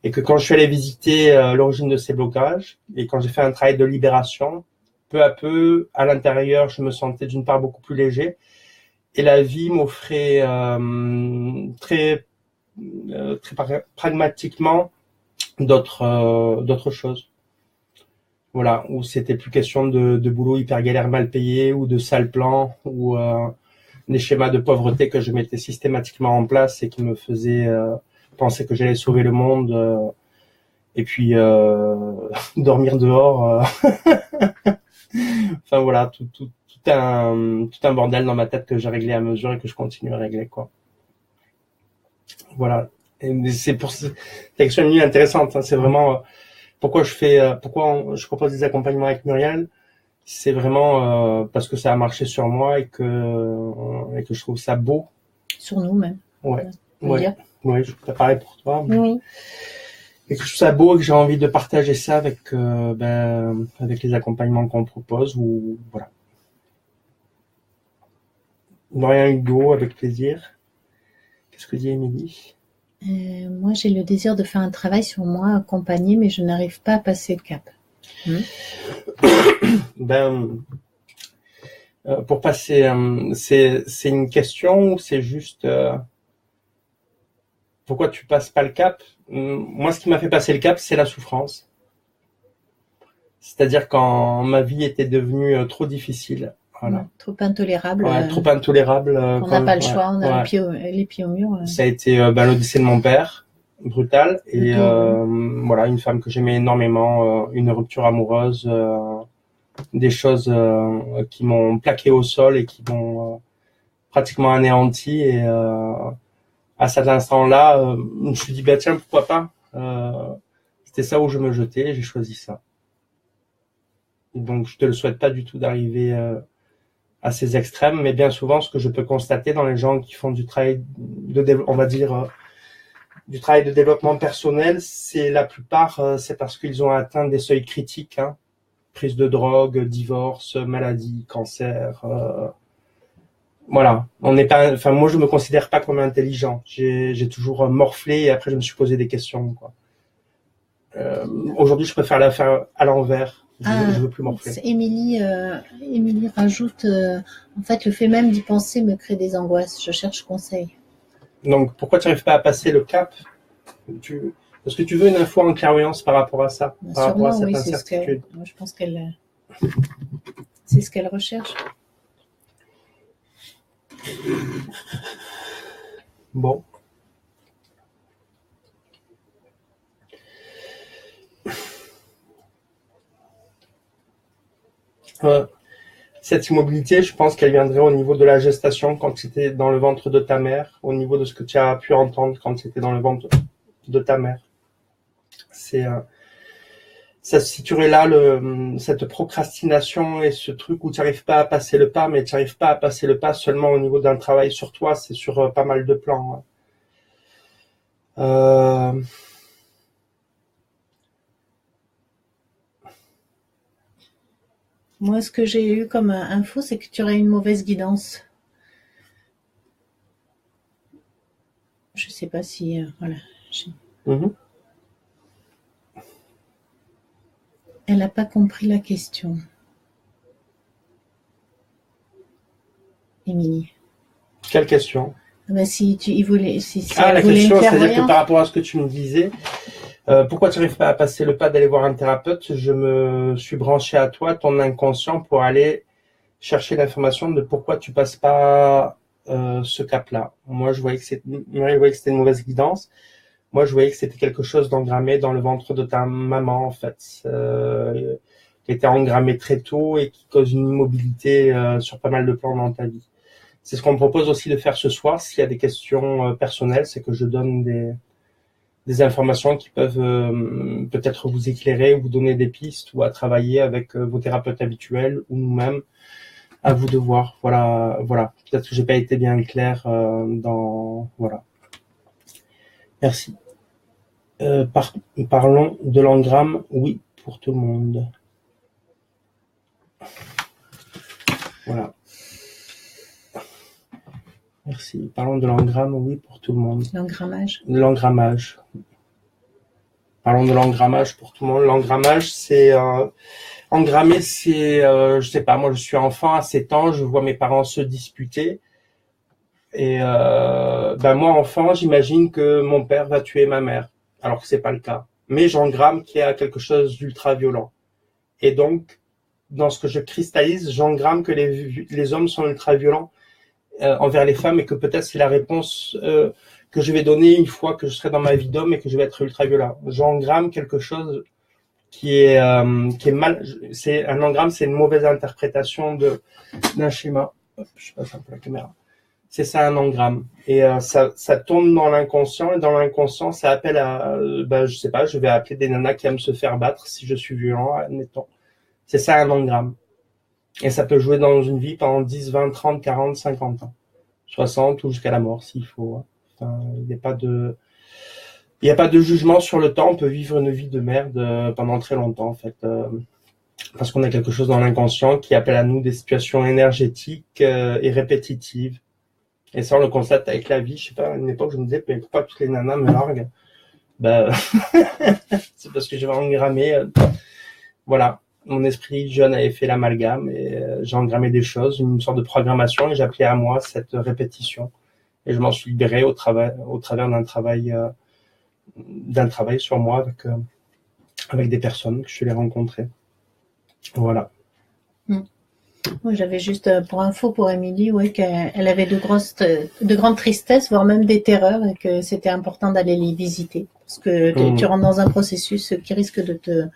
Et que quand je suis allé visiter l'origine de ces blocages, et quand j'ai fait un travail de libération, peu à peu, à l'intérieur, je me sentais d'une part beaucoup plus léger, et la vie m'offrait très pragmatiquement d'autres choses. Voilà, où c'était plus question de boulot hyper galère mal payé ou de sale plan ou des schémas de pauvreté que je mettais systématiquement en place et qui me faisaient penser que j'allais sauver le monde et puis dormir dehors. Enfin voilà, tout un bordel dans ma tête que j'ai réglé à mesure et que je continue à régler, quoi. Voilà. Et c'est pour cette action intéressante. Hein. C'est vraiment pourquoi je propose des accompagnements avec Muriel. C'est vraiment parce que ça a marché sur moi et que je trouve ça beau. Sur nous même. Ouais. Je peux pareil pour toi. Oui. Et que je trouve ça beau et que j'ai envie de partager ça avec les accompagnements qu'on propose ou voilà. Dorian Hugo, avec plaisir. Qu'est-ce que dit Émilie? Moi, j'ai le désir de faire un travail sur moi accompagné, mais je n'arrive pas à passer le cap. Ben, pour passer, c'est une question ou c'est juste pourquoi tu passes pas le cap? Moi, ce qui m'a fait passer le cap, c'est la souffrance. C'est-à-dire quand ma vie était devenue trop difficile. Voilà. Ouais, trop intolérable. Trop intolérable. On n'a pas le choix, on a les pieds au mur. Ça a été le décès de mon père, brutal, et voilà, une femme que j'aimais énormément, une rupture amoureuse, des choses qui m'ont plaqué au sol et qui m'ont pratiquement anéanti. Et à cet instant-là, je me suis dit, bah tiens, pourquoi pas. C'était ça où je me jetais, et j'ai choisi ça. Donc je te le souhaite pas du tout d'arriver à ces extrêmes, mais bien souvent, ce que je peux constater dans les gens qui font du travail on va dire du travail de développement personnel, c'est la plupart, c'est parce qu'ils ont atteint des seuils critiques, hein. Prise de drogue, divorce, maladie, cancer. Voilà, on n'est pas. Enfin, moi, je me considère pas comme intelligent. J'ai toujours morflé et après, je me suis posé des questions, quoi. Aujourd'hui, je préfère la faire à l'envers. Je veux plus morfler. Émilie rajoute en fait, le fait même d'y penser me crée des angoisses. Je cherche conseil. Donc, pourquoi tu n'arrives pas à passer le cap? Est-ce que tu veux une info en clairvoyance par rapport à ça, par rapport à cette incertitude? Moi, je pense qu'elle, c'est ce qu'elle recherche. Bon. Cette immobilité, je pense qu'elle viendrait au niveau de la gestation quand tu étais dans le ventre de ta mère, au niveau de ce que tu as pu entendre quand tu étais dans le ventre de ta mère. Ça se situerait là, cette procrastination et ce truc où tu n'arrives pas à passer le pas, mais tu n'arrives pas à passer le pas seulement au niveau d'un travail sur toi, c'est sur pas mal de plans. Moi, ce que j'ai eu comme info, c'est que tu aurais une mauvaise guidance. Je sais pas si... voilà. Elle n'a pas compris la question. Émilie. Quelle question? Si il voulait... la question, c'est-à-dire que par rapport à ce que tu me disais... pourquoi tu n'arrives pas à passer le pas d'aller voir un thérapeute? Je me suis branché à toi, ton inconscient, pour aller chercher l'information de pourquoi tu passes pas ce cap-là. Moi, je voyais que c'était une mauvaise guidance. Moi, je voyais que c'était quelque chose d'engrammé dans le ventre de ta maman, en fait, qui était engrammé très tôt et qui cause une immobilité sur pas mal de plans dans ta vie. C'est ce qu'on me propose aussi de faire ce soir. S'il y a des questions personnelles, c'est que je donne des informations qui peuvent peut-être vous éclairer, vous donner des pistes ou à travailler avec vos thérapeutes habituels ou nous-mêmes. À vous de voir. Voilà. Peut-être que j'ai pas été bien clair voilà. Merci. Parlons de l'engramme, oui, pour tout le monde. Voilà. Merci. Parlons de l'engramme, oui, pour tout le monde. L'engrammage. L'engrammage. Parlons de l'engrammage pour tout le monde. L'engrammage, c'est... engrammer, c'est... je sais pas, moi je suis enfant à 7 ans, je vois mes parents se disputer. Et moi, enfant, j'imagine que mon père va tuer ma mère. Alors que c'est pas le cas. Mais j'engramme qu'il y a quelque chose d'ultra violent. Et donc, dans ce que je cristallise, j'engramme que les hommes sont ultra violents envers les femmes et que peut-être c'est la réponse que je vais donner une fois que je serai dans ma vie d'homme et que je vais être ultra violent. J'engramme quelque chose qui est mal. C'est un engramme, c'est une mauvaise interprétation d'un schéma. Hop, je passe un peu la caméra. C'est ça un engramme. Et ça tombe dans l'inconscient et dans l'inconscient, ça appelle à, je sais pas, je vais appeler des nanas qui aiment se faire battre si je suis violent, admettons. C'est ça un engramme. Et ça peut jouer dans une vie pendant 10, 20, 30, 40, 50 ans. 60 ou jusqu'à la mort s'il faut. Enfin, il n'y a pas de jugement sur le temps. On peut vivre une vie de merde pendant très longtemps en fait. Parce qu'on a quelque chose dans l'inconscient qui appelle à nous des situations énergétiques et répétitives. Et ça, on le constate avec la vie. Je sais pas, à une époque, je me disais, mais pourquoi toutes les nanas me larguent? C'est parce que je vais engrammer voilà, mon esprit jeune avait fait l'amalgame et j'ai engrammé des choses, une sorte de programmation, et j'appelais à moi cette répétition. Et je m'en suis libéré au travers d'un travail sur moi avec des personnes que je suis allé rencontrer. Voilà. Moi, j'avais juste pour info pour Émilie, oui, qu'elle avait de grandes tristesses, voire même des terreurs, et que c'était important d'aller les visiter, parce que tu rentres dans un processus qui risque de te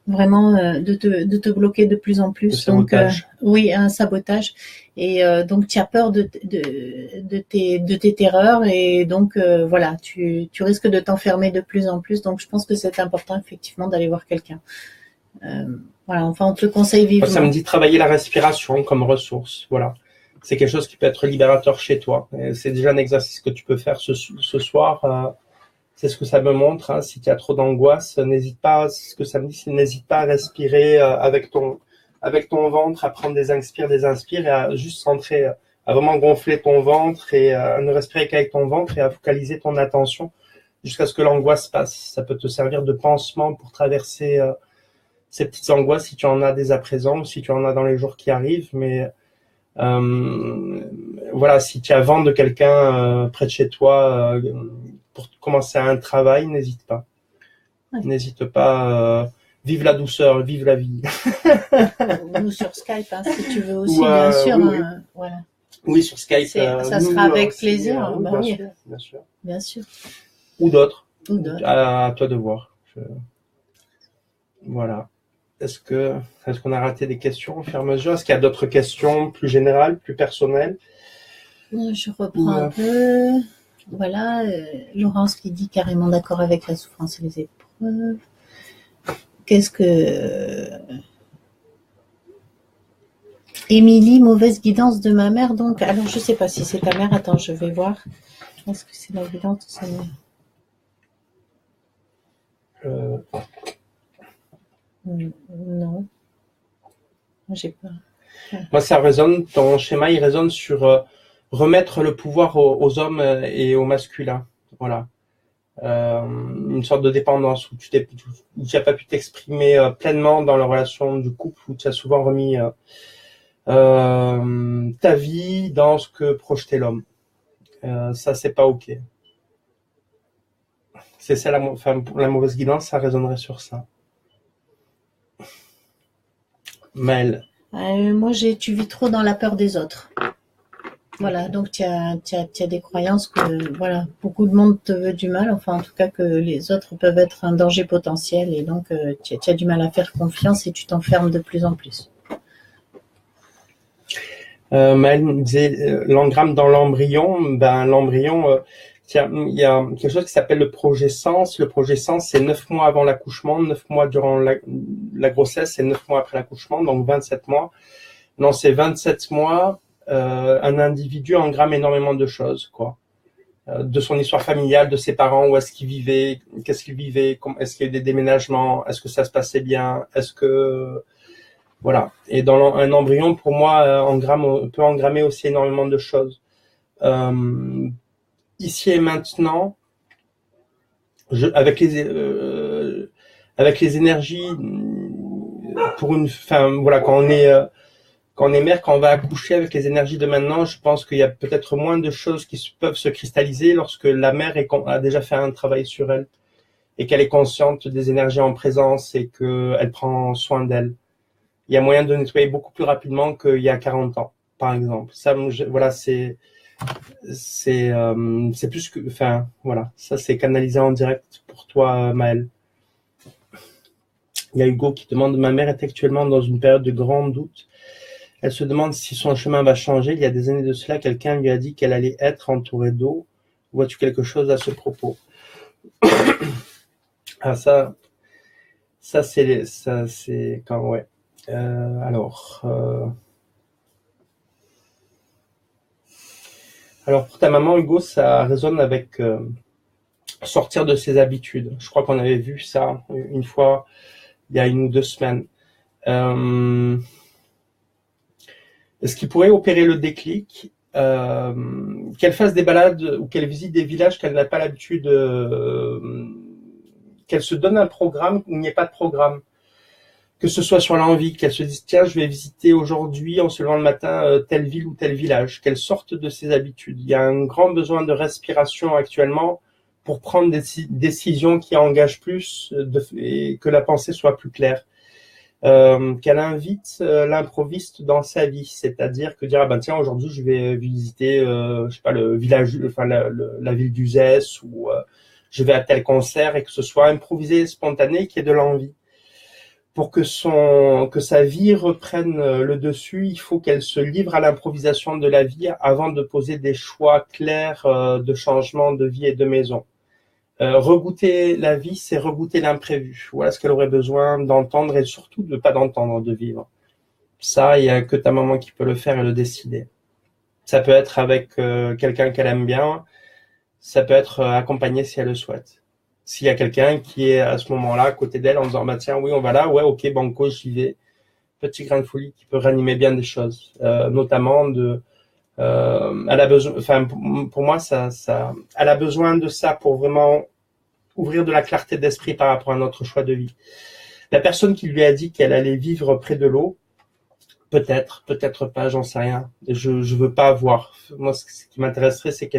vraiment de te bloquer de plus en plus. Donc oui, un sabotage. Et donc tu as peur de tes terreurs, et donc voilà, tu risques de t'enfermer de plus en plus. Donc je pense que c'est important effectivement d'aller voir quelqu'un. Voilà, enfin on te le conseille vivement. Ça me dit travailler la respiration comme ressource. Voilà, c'est quelque chose qui peut être libérateur chez toi. C'est déjà un exercice que tu peux faire ce soir. C'est ce que ça me montre. Hein. Si tu as trop d'angoisse, n'hésite pas. Ce que ça me dit, c'est n'hésite pas à respirer avec ton ventre, à prendre des inspires, et à juste centrer, à vraiment gonfler ton ventre et à ne respirer qu'avec ton ventre et à focaliser ton attention jusqu'à ce que l'angoisse passe. Ça peut te servir de pansement pour traverser ces petites angoisses si tu en as dès à présent ou si tu en as dans les jours qui arrivent. Mais voilà, si tu as vent de quelqu'un près de chez toi pour commencer un travail, n'hésite pas. Ouais. N'hésite pas. Vive la douceur, vive la vie. Nous sur Skype, hein, si tu veux aussi, bien sûr. Oui, voilà. Oui, sur Skype. Ça sera avec plaisir. Oui, bien sûr. Ou d'autres. À toi de voir. Voilà. Est-ce qu'on a raté des questions au fur et à mesure? Est-ce qu'il y a d'autres questions plus générales, plus personnelles? Je reprends un peu. Voilà, Laurence qui dit carrément d'accord avec la souffrance et les épreuves. Qu'est-ce que... Émilie, mauvaise guidance de ma mère, donc... Alors, je sais pas si c'est ta mère. Attends, je vais voir. Est-ce que c'est la guidance de sa mère? Non. J'ai pas. Moi, ça résonne, ton schéma, il résonne sur remettre le pouvoir aux hommes et au masculin. Voilà. Une sorte de dépendance où tu n'as pas pu t'exprimer pleinement dans la relation du couple, où tu as souvent remis ta vie dans ce que projetait l'homme. Ça, c'est pas OK. C'est ça, la mauvaise guidance, ça résonnerait sur ça. Maëlle. Moi, tu vis trop dans la peur des autres. Voilà, donc tu as des croyances que voilà, beaucoup de monde te veut du mal, enfin en tout cas que les autres peuvent être un danger potentiel, et donc tu as du mal à faire confiance et tu t'enfermes de plus en plus. Maëlle me disait l'engramme dans l'embryon. Ben l'embryon, il y a quelque chose qui s'appelle le projet-sens. Le projet-sens, c'est 9 mois avant l'accouchement, 9 mois durant la grossesse et 9 mois après l'accouchement, donc 27 mois. Dans ces 27 mois, un individu engramme énormément de choses, quoi. De son histoire familiale, de ses parents, où est-ce qu'il vivait, qu'est-ce qu'il vivait, est-ce qu'il y a eu des déménagements, est-ce que ça se passait bien, est-ce que... Voilà. Et dans un embryon, pour moi, peut engrammer aussi énormément de choses. Ici et maintenant, avec les énergies, voilà, quand on est mère, quand on va accoucher, avec les énergies de maintenant, je pense qu'il y a peut-être moins de choses qui peuvent se cristalliser lorsque la mère a déjà fait un travail sur elle et qu'elle est consciente des énergies en présence et qu'elle prend soin d'elle. Il y a moyen de nettoyer beaucoup plus rapidement qu'il y a 40 ans, par exemple. Ça, voilà, c'est plus que, voilà, ça c'est canalisé en direct pour toi, Maëlle. Il y a Hugo qui demande: ma mère est actuellement dans une période de grand doute. Elle se demande si son chemin va changer. Il y a des années de cela, quelqu'un lui a dit qu'elle allait être entourée d'eau. Vois-tu quelque chose à ce propos? Ah, ça c'est quand, ouais. Alors pour ta maman, Hugo, ça résonne avec sortir de ses habitudes. Je crois qu'on avait vu ça une fois il y a 1 ou 2 semaines. Est-ce qu'il pourrait opérer le déclic, qu'elle fasse des balades ou qu'elle visite des villages qu'elle n'a pas l'habitude, qu'elle se donne un programme où il n'y ait pas de programme. que ce soit sur l'envie, qu'elle se dise tiens, je vais visiter aujourd'hui en se levant le matin telle ville ou tel village, qu'elle sorte de ses habitudes. Il y a un grand besoin de respiration actuellement pour prendre des décisions qui engagent plus et que la pensée soit plus claire. Qu'elle invite l'improviste dans sa vie, c'est-à-dire que dire ah ben tiens aujourd'hui je vais visiter je sais pas le village, enfin la ville d'Uzès ou je vais à tel concert et que ce soit improvisé, spontané, qu'il y ait de l'envie. Pour que sa vie reprenne le dessus, il faut qu'elle se livre à l'improvisation de la vie avant de poser des choix clairs de changement de vie et de maison. Regoûter la vie, c'est regoûter l'imprévu. Voilà ce qu'elle aurait besoin d'entendre et surtout de pas d'entendre, de vivre. Ça, il y a que ta maman qui peut le faire et le décider. Ça peut être avec quelqu'un qu'elle aime bien, ça peut être accompagné si elle le souhaite. S'il y a quelqu'un qui est à ce moment-là à côté d'elle en disant bah tiens oui on va là, ouais ok banco j'y vais, petit grain de folie qui peut ranimer bien des choses, notamment de elle a besoin, enfin pour moi ça elle a besoin de ça pour vraiment ouvrir de la clarté d'esprit par rapport à notre choix de vie. La personne qui lui a dit qu'elle allait vivre près de l'eau, peut-être pas, j'en sais rien. Je veux pas voir. Moi ce qui m'intéresserait c'est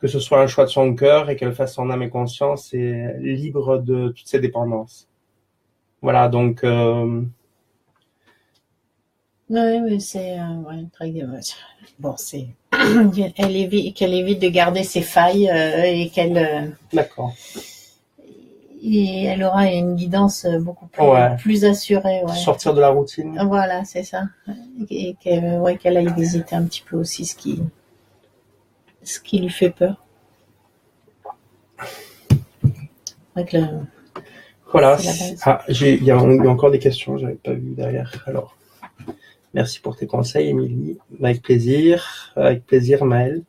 que ce soit un choix de son cœur et qu'elle fasse son âme et conscience et libre de toutes ses dépendances. Voilà, donc... Oui, mais c'est... très... Bon, c'est... qu'elle évite de garder ses failles et qu'elle... D'accord. Et elle aura une guidance beaucoup plus assurée. Ouais. Sortir de la routine. Voilà, c'est ça. Et qu'elle aille visiter un petit peu aussi ce qui lui fait peur. Voilà. Il y a encore des questions, j'avais pas vu derrière. Alors, merci pour tes conseils, Émilie. Avec plaisir, Maëlle.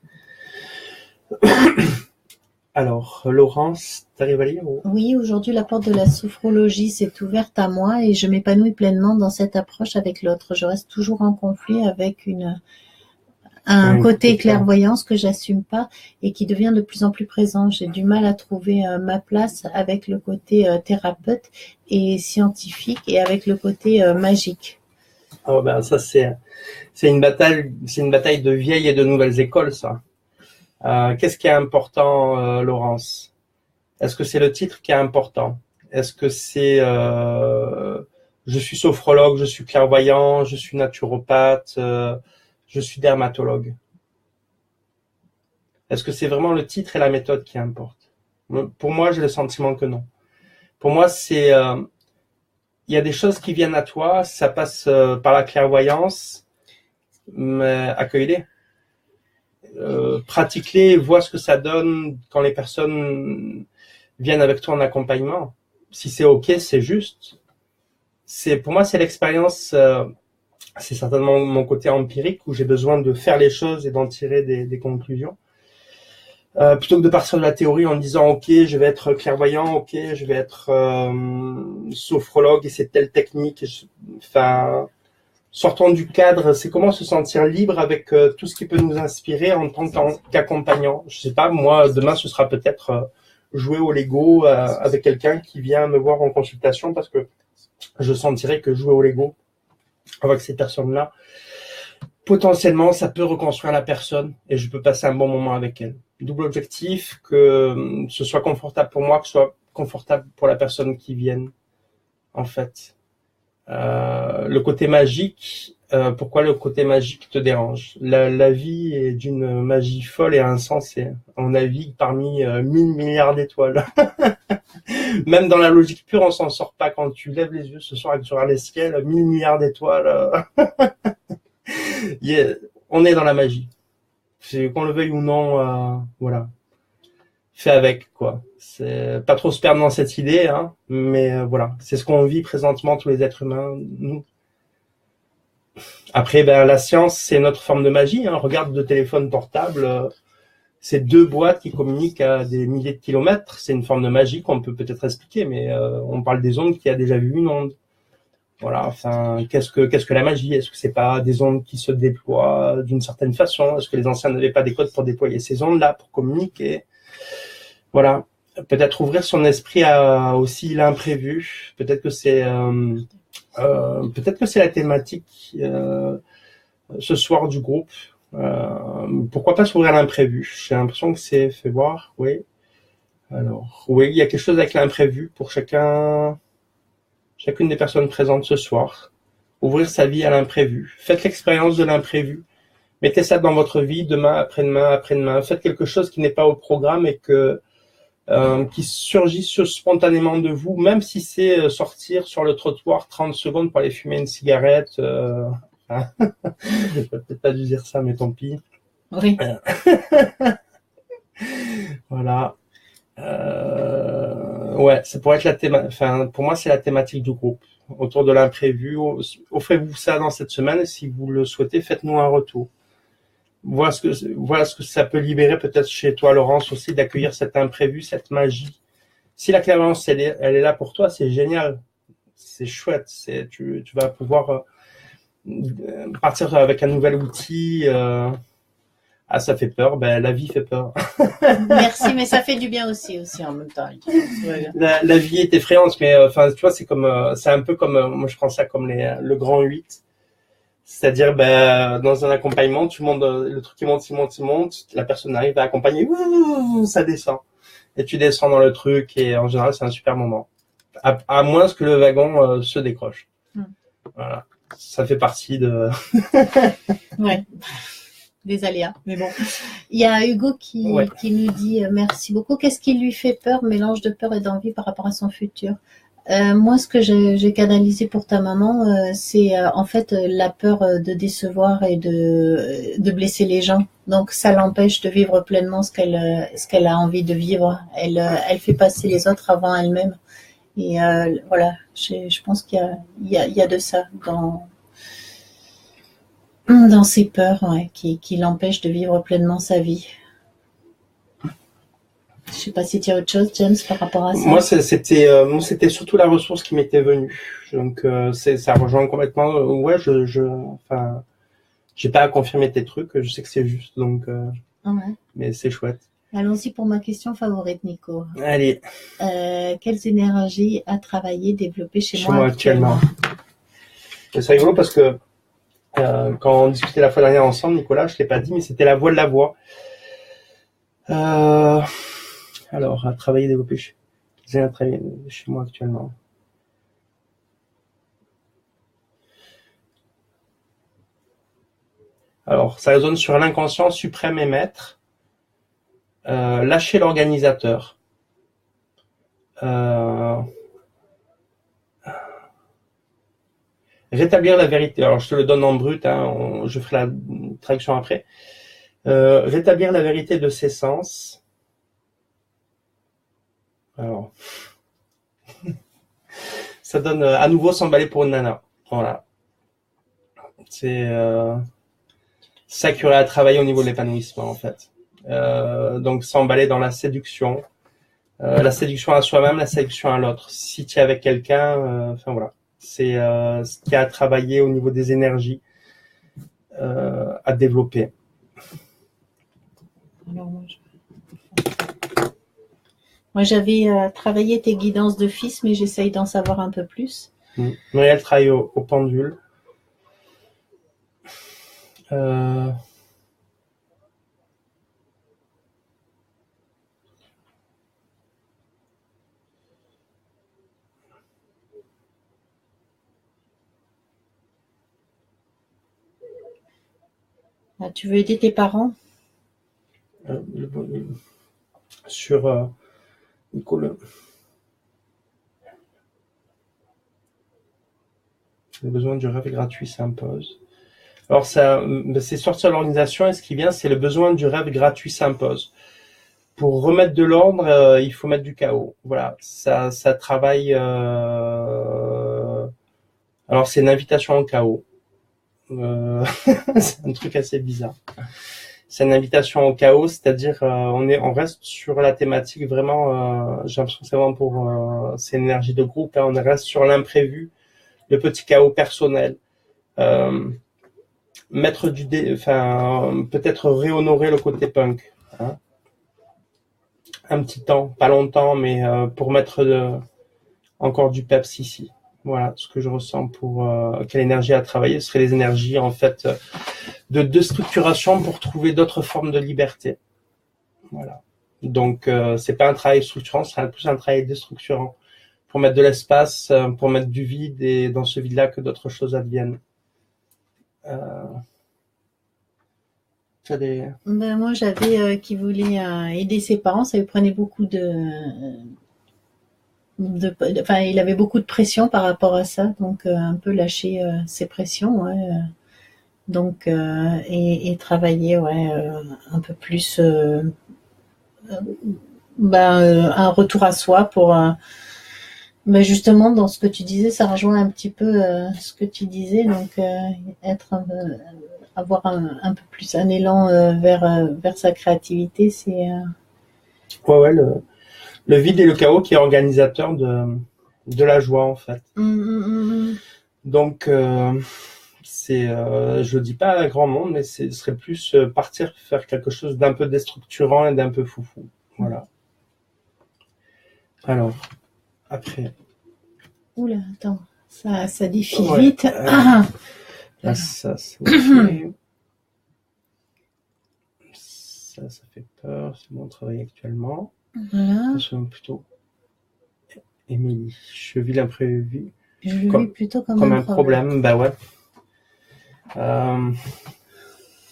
Alors, Laurence, t'arrives à lire ou... Oui, aujourd'hui, la porte de la sophrologie s'est ouverte à moi et je m'épanouis pleinement dans cette approche avec l'autre. Je reste toujours en conflit avec un côté clairvoyance que j'assume pas et qui devient de plus en plus présent. J'ai du mal à trouver ma place avec le côté thérapeute et scientifique et avec le côté magique. Oh ben ça c'est une bataille de vieilles et de nouvelles écoles ça. Qu'est-ce qui est important, Laurence? Est-ce que c'est le titre qui est important? Est-ce que c'est je suis sophrologue, je suis clairvoyant, je suis naturopathe, je suis dermatologue? Est-ce que c'est vraiment le titre et la méthode qui importent? Pour moi, j'ai le sentiment que non. Pour moi, c'est il y a des choses qui viennent à toi, ça passe par la clairvoyance, mais accueille-les. Pratique-les, vois ce que ça donne quand les personnes viennent avec toi en accompagnement. Si c'est ok, c'est juste. Pour moi, c'est l'expérience, c'est certainement mon côté empirique où j'ai besoin de faire les choses et d'en tirer des conclusions. Plutôt que de partir de la théorie en disant ok, je vais être clairvoyant, ok, je vais être sophrologue et c'est telle technique. Enfin, sortons du cadre, c'est comment se sentir libre avec tout ce qui peut nous inspirer en tant qu'accompagnant. Je sais pas, moi, demain, ce sera peut-être jouer au Lego avec quelqu'un qui vient me voir en consultation parce que je sentirais que jouer au Lego avec ces personnes-là, potentiellement, ça peut reconstruire la personne et je peux passer un bon moment avec elle. Double objectif, que ce soit confortable pour moi, que ce soit confortable pour la personne qui vienne, en fait. Le côté magique, pourquoi le côté magique te dérange? La vie est d'une magie folle et insensée. On navigue parmi 1000 milliards d'étoiles. Même dans la logique pure, on s'en sort pas. Quand tu lèves les yeux ce soir et que tu regardes les ciels, 1000 milliards d'étoiles. On est dans la magie. Qu'on le veuille ou non, voilà. Fais avec, quoi. C'est pas trop se perdre dans cette idée, hein, mais voilà. C'est ce qu'on vit présentement, tous les êtres humains, nous. Après, la science, c'est notre forme de magie, hein. Regarde le téléphone portable, c'est 2 boîtes qui communiquent à des milliers de kilomètres. C'est une forme de magie qu'on peut peut-être expliquer, mais on parle des ondes qui a déjà vu une onde. Voilà, enfin, qu'est-ce que la magie? Est-ce que c'est pas des ondes qui se déploient d'une certaine façon? Est-ce que les anciens n'avaient pas des codes pour déployer ces ondes-là, pour communiquer? Voilà. Peut-être ouvrir son esprit à aussi l'imprévu. Peut-être que c'est Peut-être que c'est la thématique ce soir du groupe. Pourquoi pas s'ouvrir à l'imprévu? J'ai l'impression que c'est fait voir, oui. Alors, oui, il y a quelque chose avec l'imprévu pour chacune des personnes présentes ce soir. Ouvrir sa vie à l'imprévu. Faites l'expérience de l'imprévu. Mettez ça dans votre vie, demain, après-demain, après-demain. Faites quelque chose qui n'est pas au programme et qui surgit spontanément de vous, même si c'est sortir sur le trottoir 30 secondes pour aller fumer une cigarette. J'aurais peut-être pas dû dire ça, mais tant pis. Oui. Voilà. Ouais, ça pourrait être pour moi, c'est la thématique du groupe. Autour de l'imprévu. Offrez-vous ça dans cette semaine et si vous le souhaitez, faites-nous un retour. Voilà ce que ça peut libérer peut-être chez toi, Laurence, aussi, d'accueillir cet imprévu, cette magie. Si la clairvoyance, elle est là pour toi, c'est génial. C'est chouette. Tu vas pouvoir partir avec un nouvel outil. Ça fait peur. Ben, la vie fait peur. Merci, mais ça fait du bien aussi en même temps. La vie est effrayante, mais tu vois, c'est un peu comme, moi je prends ça comme le grand 8. C'est-à-dire, dans un accompagnement, tout le monde, le truc qui monte, la personne arrive à accompagner, ça descend. Et tu descends dans le truc, et en général, c'est un super moment. À moins que le wagon se décroche. Voilà. Ça fait partie de... Ouais. Des aléas, mais bon. Il y a Hugo qui nous dit merci beaucoup. Qu'est-ce qui lui fait peur, mélange de peur et d'envie par rapport à son futur? Moi, ce que j'ai canalisé pour ta maman, c'est en fait la peur de décevoir et de blesser les gens. Donc, ça l'empêche de vivre pleinement ce qu'elle a envie de vivre. Elle fait passer les autres avant elle-même. Et voilà, je pense qu'il y a de ça dans ses peurs, ouais, qui l'empêchent de vivre pleinement sa vie. Je sais pas si tu as autre chose, James, par rapport à ça. Moi, c'était surtout la ressource qui m'était venue. Donc, ça rejoint complètement. Ouais, j'ai pas à confirmer tes trucs. Je sais que c'est juste, donc. Ouais. Mais c'est chouette. Allons-y pour ma question favorite, Nico. Allez. Quelles énergies à travailler, développer chez moi actuellement. C'est rigolo parce que quand on discutait la fois dernière ensemble, Nicolas, je l'ai pas dit, mais c'était la voix de la voix. Alors, à travailler, développer chez moi actuellement. Alors, ça résonne sur l'inconscient suprême et maître. Lâcher l'organisateur. Rétablir la vérité. Alors, je te le donne en brut, je ferai la traduction après. Rétablir la vérité de ses sens. Alors, ça donne à nouveau s'emballer pour une nana. Voilà. C'est s'accurer à travailler au niveau de l'épanouissement, en fait. Donc, s'emballer dans la séduction à soi-même, la séduction à l'autre. Si tu es avec quelqu'un, voilà. C'est ce qu'il y a à travailler au niveau des énergies, à développer. Alors, moi, j'avais travaillé tes guidances de fils, mais j'essaye d'en savoir un peu plus. Muriel travaille au pendule. Tu veux aider tes parents? Sur Nicolas. Le besoin du rêve gratuit s'impose. Alors, c'est sortir de l'organisation et ce qui vient, c'est le besoin du rêve gratuit s'impose. Pour remettre de l'ordre, il faut mettre du chaos. Voilà, ça travaille. Alors, c'est une invitation au chaos. C'est un truc assez bizarre. C'est une invitation au chaos, c'est-à-dire on reste sur la thématique vraiment. J'ai l'impression que c'est vraiment pour c'est une énergie de groupe. On reste sur l'imprévu, le petit chaos personnel. Mettre peut-être réhonorer le côté punk. Un petit temps, pas longtemps, mais pour mettre encore du peps ici. Voilà ce que je ressens pour quelle énergie à travailler. Ce serait les énergies en fait de déstructuration pour trouver d'autres formes de liberté. Voilà. Donc c'est pas un travail structurant, c'est plus un travail déstructurant pour mettre de l'espace, pour mettre du vide et dans ce vide-là que d'autres choses adviennent. Ben, moi, j'avais qui voulait aider ses parents, ça lui prenait beaucoup enfin, il avait beaucoup de pression par rapport à ça, donc un peu lâcher ses pressions, ouais, donc et travailler, ouais, un peu plus, un retour à soi pour, ben justement dans ce que tu disais, ça rejoint un petit peu ce que tu disais, donc avoir un peu plus un élan vers sa créativité, c'est ouais, le vide et le chaos qui est organisateur de la joie en fait. Donc je dis pas à grand monde, mais ce serait plus partir faire quelque chose d'un peu déstructurant et d'un peu foufou. Voilà. Alors, après. Oula, attends, ça défile vite. Là, ça, c'est ok. Ça fait peur, c'est mon travail actuellement. Voilà. Je suis plutôt Émilie, je vis l'imprévu. Je le vis plutôt comme un problème. Bah ouais.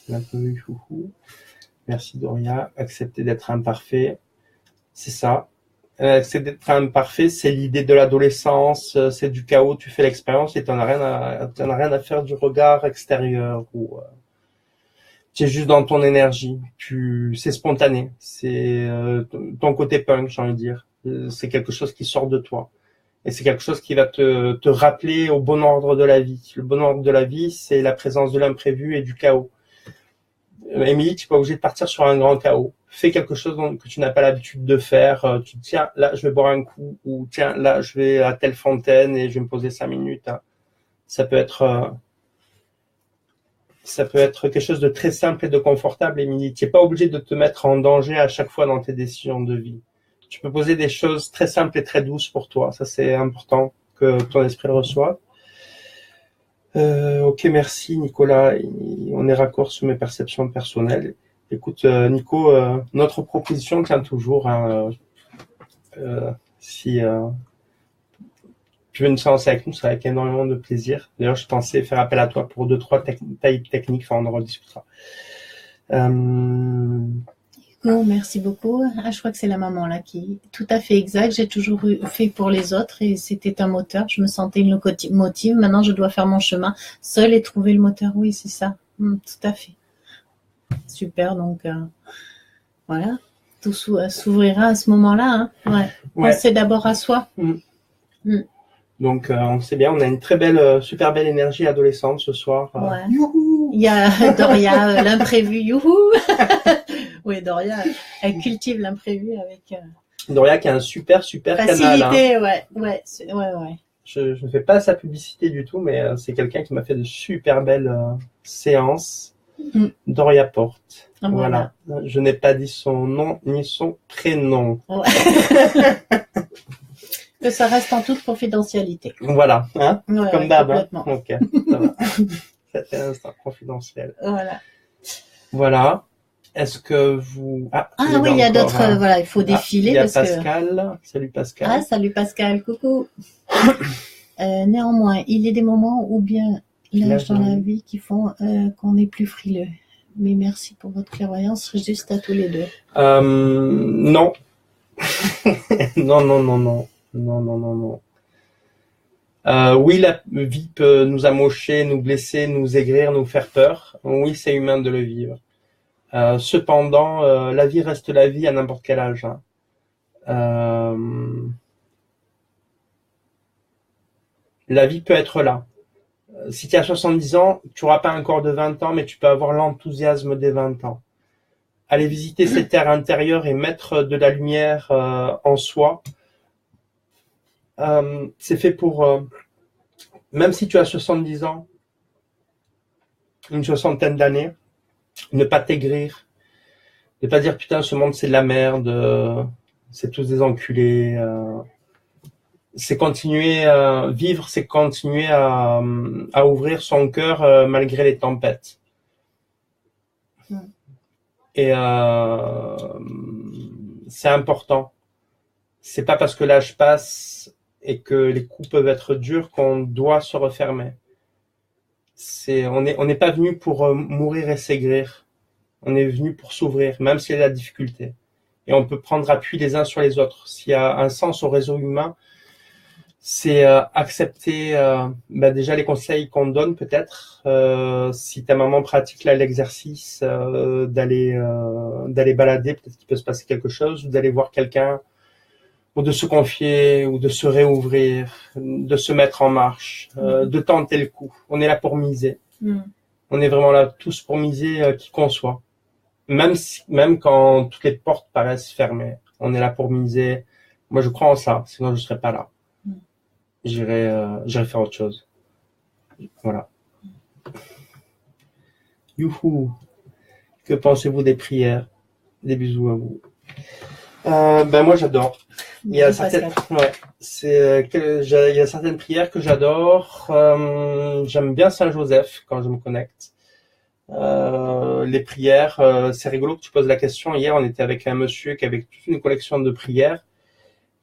L'imprévu, chouchou. Merci Doria. Accepter d'être imparfait. C'est ça. Accepter d'être imparfait, c'est l'idée de l'adolescence, c'est du chaos, tu fais l'expérience et t'en as rien à faire du regard extérieur ou tu es juste dans ton énergie, c'est spontané, c'est ton côté punk, j'ai envie de dire. C'est quelque chose qui sort de toi. Et c'est quelque chose qui va te rappeler au bon ordre de la vie. Le bon ordre de la vie, c'est la présence de l'imprévu et du chaos. Émilie, tu n'es pas obligé de partir sur un grand chaos. Fais quelque chose que tu n'as pas l'habitude de faire. Tu te dis, tiens, là, je vais boire un coup. Ou tiens, là, je vais à telle fontaine et je vais me poser 5 minutes. Ça peut être quelque chose de très simple et de confortable, Émilie. Tu n'es pas obligé de te mettre en danger à chaque fois dans tes décisions de vie. Tu peux poser des choses très simples et très douces pour toi. Ça, c'est important que ton esprit le reçoive. Ok, merci Nicolas. On est raccord sur mes perceptions personnelles. Écoute, Nico, notre proposition tient toujours. Hein, si tu veux une séance avec nous, ça avec énormément de plaisir. D'ailleurs, je pensais faire appel à toi pour 2-3 tailles techniques. Enfin, on en rediscutera. Merci beaucoup. Je crois que c'est la maman là qui est tout à fait exact. J'ai toujours fait pour les autres et c'était un moteur. Je me sentais une locomotive. Maintenant, je dois faire mon chemin seule et trouver le moteur. Oui, c'est ça. Tout à fait. Super. Donc, voilà. Tout s'ouvrira à ce moment-là. Hein. Ouais. Pensez d'abord à soi. Donc, on sait bien, on a une très belle, super belle énergie adolescente ce soir. Ouais. Youhou. Il y a Doria, l'imprévu. Youhou. Oui, Doria, elle cultive l'imprévu avec. Doria qui a un super facilité, canal. Hein. Ouais. Je ne fais pas sa publicité du tout, mais c'est quelqu'un qui m'a fait de super belles séances. Doria Porte. Voilà. Je n'ai pas dit son nom ni son prénom. Ouais. Que ça reste en toute confidentialité. Voilà, hein, ouais, comme d'hab. Hein. Ok, ça va. C'était un instant confidentiel. Voilà. Est-ce que vous... oui, il y a d'autres... Voilà, il faut défiler. Il y a Pascal. Salut Pascal. Salut Pascal, coucou. Néanmoins, il y a des moments où bien l'âge dans la vie qui font qu'on est plus frileux. Mais merci pour votre clairvoyance, juste à tous les deux. Non. Non. Oui, la vie peut nous amocher, nous blesser, nous aigrir, nous faire peur. Oui, c'est humain de le vivre. Cependant, la vie reste la vie à n'importe quel âge. Hein. La vie peut être là. Si tu as 70 ans, tu n'auras pas un corps de 20 ans, mais tu peux avoir l'enthousiasme des 20 ans. Aller visiter cette terre intérieure et mettre de la lumière en soi, c'est fait pour... même si tu as 70 ans, une soixantaine d'années, ne pas t'aigrir, ne pas dire putain ce monde c'est de la merde, c'est tous des enculés. c'est continuer à vivre, c'est continuer à ouvrir son cœur malgré les tempêtes. Et c'est important. C'est pas parce que l'âge passe et que les coups peuvent être durs qu'on doit se refermer. On n'est pas venu pour mourir et s'aigrir. On est venu pour s'ouvrir, même s'il y a de la difficulté. Et on peut prendre appui les uns sur les autres. S'il y a un sens au réseau humain, c'est accepter déjà les conseils qu'on donne peut-être. Si ta maman pratique là l'exercice d'aller balader, peut-être qu'il peut se passer quelque chose, ou d'aller voir quelqu'un, ou de se confier, ou de se réouvrir, de se mettre en marche, de tenter le coup. On est là pour miser. On est vraiment là tous pour miser qui qu'on soit. Même quand toutes les portes paraissent fermées, on est là pour miser. Moi, je crois en ça, sinon je serais pas là. J'irai faire autre chose. Voilà. Youhou. Que pensez-vous des prières? Des bisous à vous. Moi, j'adore. Il y a certaines prières que j'adore. J'aime bien Saint-Joseph quand je me connecte. Les prières, c'est rigolo que tu poses la question. Hier, on était avec un monsieur qui avait toute une collection de prières.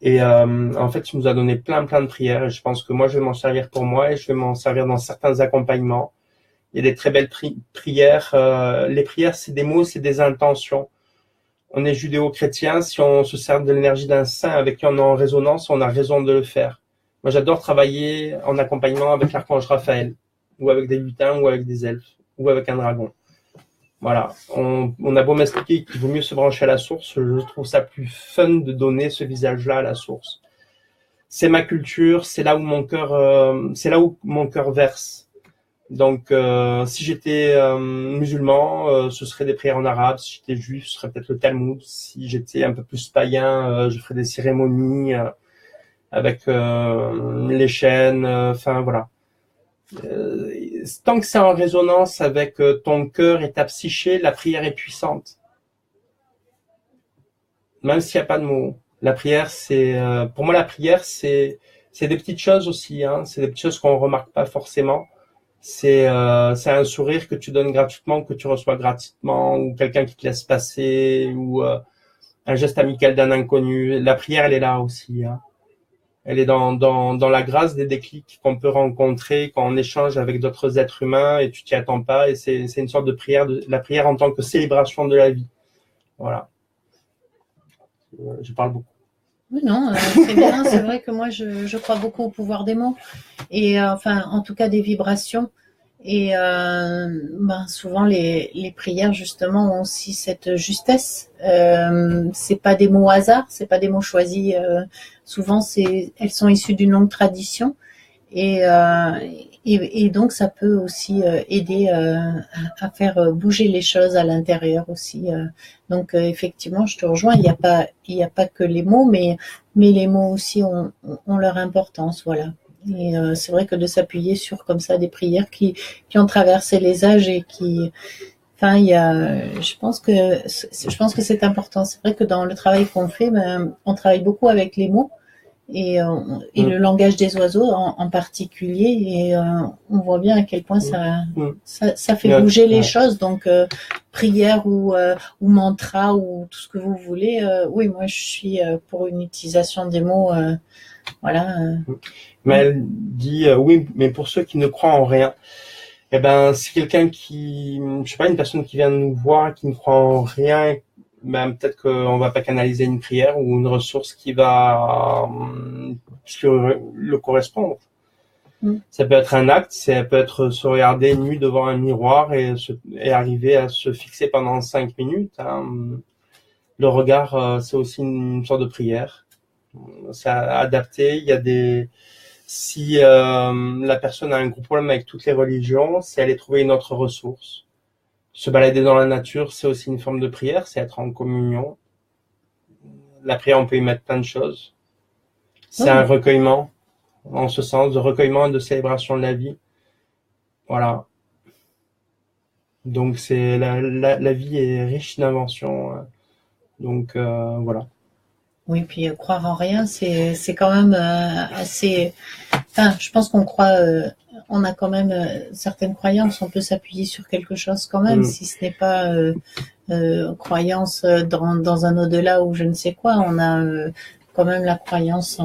Et en fait, il nous a donné plein de prières. Et je pense que moi, je vais m'en servir pour moi et je vais m'en servir dans certains accompagnements. Il y a des très belles prières. Les prières, c'est des mots, c'est des intentions. On est judéo-chrétien. Si on se sert de l'énergie d'un saint avec qui on est en résonance, on a raison de le faire. Moi, j'adore travailler en accompagnement avec l'archange Raphaël, ou avec des lutins, ou avec des elfes, ou avec un dragon. Voilà, on a beau m'expliquer qu'il vaut mieux se brancher à la source, je trouve ça plus fun de donner ce visage-là à la source. C'est ma culture, c'est là où mon cœur verse. Donc, si j'étais musulman, ce serait des prières en arabe. Si j'étais juif, ce serait peut-être le Talmud. Si j'étais un peu plus païen, je ferais des cérémonies avec les chaînes. Enfin, voilà. Tant que c'est en résonance avec ton cœur et ta psyché, la prière est puissante. Même s'il n'y a pas de mots. La prière, pour moi, la prière, c'est des petites choses aussi. Hein. C'est des petites choses qu'on remarque pas forcément. C'est un sourire que tu donnes gratuitement, que tu reçois gratuitement, ou quelqu'un qui te laisse passer, ou un geste amical d'un inconnu. La prière, elle est là aussi. Hein. Elle est dans la grâce des déclics qu'on peut rencontrer quand on échange avec d'autres êtres humains et tu t'y attends pas. Et c'est une sorte de prière, la prière en tant que célébration de la vie. Voilà. Je parle beaucoup. Oui, non, c'est bien. C'est vrai que moi, je crois beaucoup au pouvoir des mots. Et enfin, en tout cas, des vibrations. Et souvent, les prières, justement, ont aussi cette justesse. C'est pas des mots au hasard, c'est pas des mots choisis. Souvent, elles sont issues d'une longue tradition. Et donc, ça peut aussi aider à faire bouger les choses à l'intérieur aussi. Donc, effectivement, je te rejoins. Il y a pas que les mots, mais les mots aussi ont leur importance. Voilà. Et c'est vrai que de s'appuyer sur comme ça des prières qui ont traversé les âges et qui, enfin, je pense que c'est important. C'est vrai que dans le travail qu'on fait, on travaille beaucoup avec les mots et le langage des oiseaux en particulier. Et on voit bien à quel point ça fait bouger les choses. Donc, prière ou mantra ou tout ce que vous voulez. Oui, moi, je suis pour une utilisation des mots. Voilà. Mais elle dit oui, mais pour ceux qui ne croient en rien, eh ben c'est quelqu'un qui, je sais pas, une personne qui vient nous voir, qui ne croit en rien, ben peut-être qu'on va pas canaliser une prière ou une ressource qui va le correspondre. Ça peut être un acte, ça peut être se regarder nu devant un miroir et arriver à se fixer pendant 5 minutes. Hein. Le regard, c'est aussi une sorte de prière. C'est adapté. Il y a si la personne a un gros problème avec toutes les religions, c'est aller trouver une autre ressource. Se balader dans la nature, c'est aussi une forme de prière, c'est être en communion. La prière, on peut y mettre plein de choses. C'est un recueillement, en ce sens, de recueillement et de célébration de la vie. Voilà. Donc la vie est riche d'inventions. Donc voilà. Oui, puis croire en rien, c'est quand même assez. Enfin, je pense qu'on croit, on a quand même certaines croyances. On peut s'appuyer sur quelque chose quand même, Mm. si ce n'est pas croyance dans un au-delà ou je ne sais quoi. On a quand même la croyance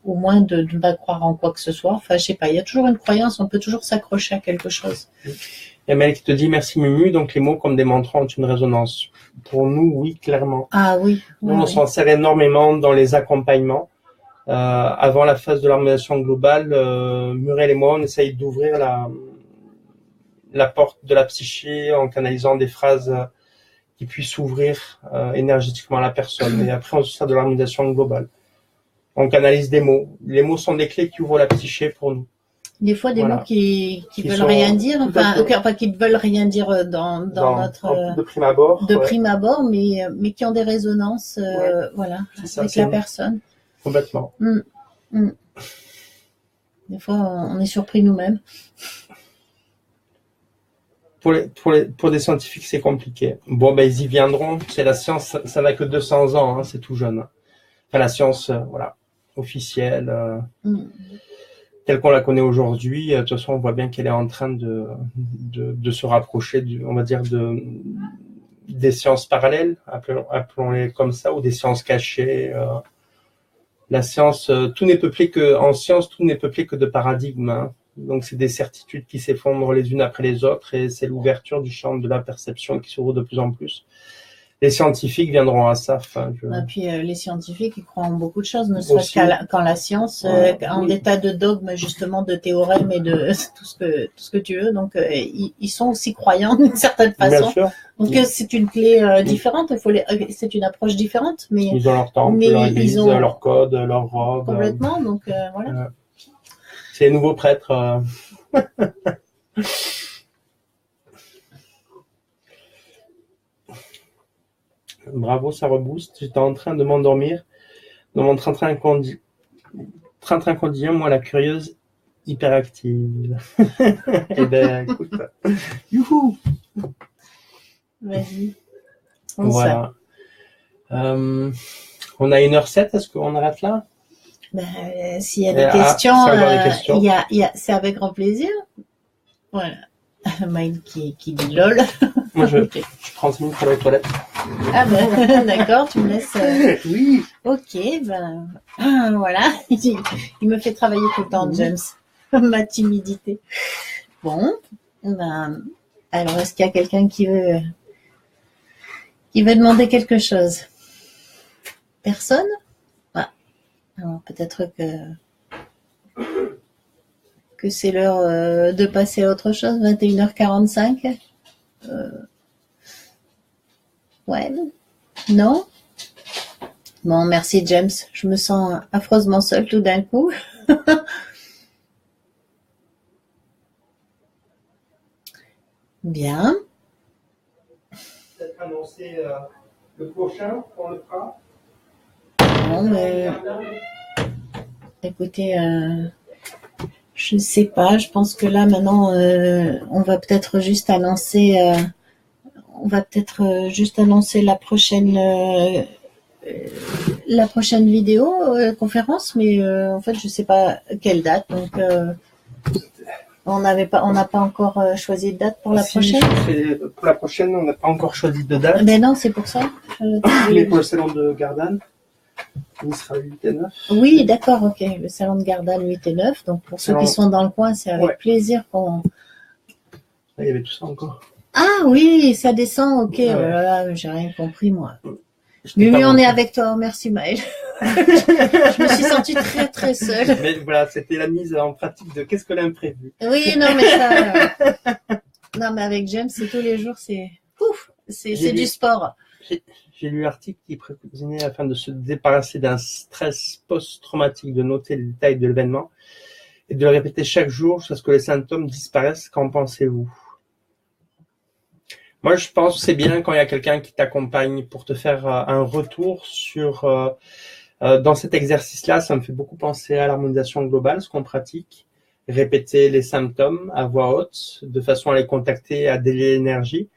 au moins de ne pas croire en quoi que ce soit. Enfin, je sais pas. Il y a toujours une croyance. On peut toujours s'accrocher à quelque chose. Il y a Mel qui te dit merci Mumu, donc les mots comme des mantras ont une résonance. Pour nous, oui, clairement. Ah oui. Nous, Oui, on oui. s'en sert énormément dans les accompagnements. Avant la phase de l'harmonisation globale, Muriel et moi, on essaye d'ouvrir la porte de la psyché en canalisant des phrases qui puissent ouvrir énergétiquement la personne. Et après, on se sert de l'harmonisation globale. On canalise des mots. Les mots sont des clés qui ouvrent la psyché pour nous. Des fois, des Voilà. mots qui veulent sont rien dire, tout à fait. enfin, qui ne veulent rien dire dans notre de prime abord. de prime abord, mais qui ont des résonances, voilà, Ça, avec la personne. Complètement. Des fois, on est surpris nous-mêmes. Pour des scientifiques, c'est compliqué. Bon, ben, ils y viendront. C'est la science, ça n'a que 200 ans, hein, c'est tout jeune. Enfin, la science, voilà, officielle, telle qu'on la connaît aujourd'hui. De toute façon, on voit bien qu'elle est en train de se rapprocher, on va dire, des sciences parallèles, appelons-les comme ça, ou des sciences cachées. La science, en science, tout n'est peuplé que de paradigmes. Hein. Donc, c'est des certitudes qui s'effondrent les unes après les autres et c'est l'ouverture du champ de la perception qui s'ouvre de plus en plus. Les scientifiques viendront à ça. Et puis, les scientifiques, ils croient en beaucoup de choses, ne serait-ce qu'en la science, en des tas de dogmes, justement, de théorèmes et de tout ce que tu veux. Donc, ils sont aussi croyants d'une certaine façon. Bien sûr. Donc, c'est une clé différente. C'est une approche différente, mais ils ont leur temple, leur église, leur code, leur robe. Complètement. Donc, voilà. C'est les nouveaux prêtres. Bravo, ça rebooste. J'étais en train de m'endormir. Dans mon train-train quotidien, moi, la curieuse hyperactive. Eh ben, écoute. Youhou! Vas-y. Voilà. On a 1h07, est-ce qu'on arrête là? S'il y a des questions, c'est avec grand plaisir. Voilà. Mike qui dit lol. Moi, je prends 5 minutes pour aller aux toilettes. Ah ben, d'accord, tu me laisses. Oui. Ok, ben voilà. Il me fait travailler tout le temps, James. Ma timidité. Bon, ben alors est-ce qu'il y a quelqu'un qui veut demander quelque chose? Personne? Ah. Alors peut-être que c'est l'heure de passer à autre chose. 21h45. Ouais. Non? Bon, merci James. Je me sens affreusement seule tout d'un coup. Bien. Peut-être annoncer le prochain qu'on le fera. Bon, mais écoutez, je ne sais pas. Je pense que là maintenant, on va peut-être juste annoncer. La prochaine vidéo conférence, mais en fait je sais pas quelle date, donc on n'a pas encore choisi de date pour la prochaine. Pour la prochaine, on n'a pas encore choisi de date. Ben non, c'est pour ça. Mais pour le salon de Gardanne, il sera le 8 et 9. Oui, d'accord, ok. Le salon de Gardanne 8 et 9. Donc pour ceux qui sont dans le coin, c'est avec plaisir qu'on. Il y avait tout ça encore. Ah oui, ça descend, ok. Oh là là, j'ai rien compris moi. Mimi, on est avec toi. Merci Maëlle. Je me suis sentie très très seule. Mais voilà, c'était la mise en pratique de qu'est-ce que l'imprévu. Oui, non mais ça. Non mais avec James, c'est tous les jours, c'est ouf, c'est du sport. J'ai lu l'article qui préconisait afin de se débarrasser d'un stress post-traumatique, de noter les détails de l'événement et de le répéter chaque jour jusqu'à ce que les symptômes disparaissent. Qu'en pensez-vous? Moi, je pense que c'est bien quand il y a quelqu'un qui t'accompagne pour te faire un retour sur... dans cet exercice-là, ça me fait beaucoup penser à l'harmonisation globale, ce qu'on pratique. Répéter les symptômes à voix haute, de façon à les contacter, à délier l'énergie.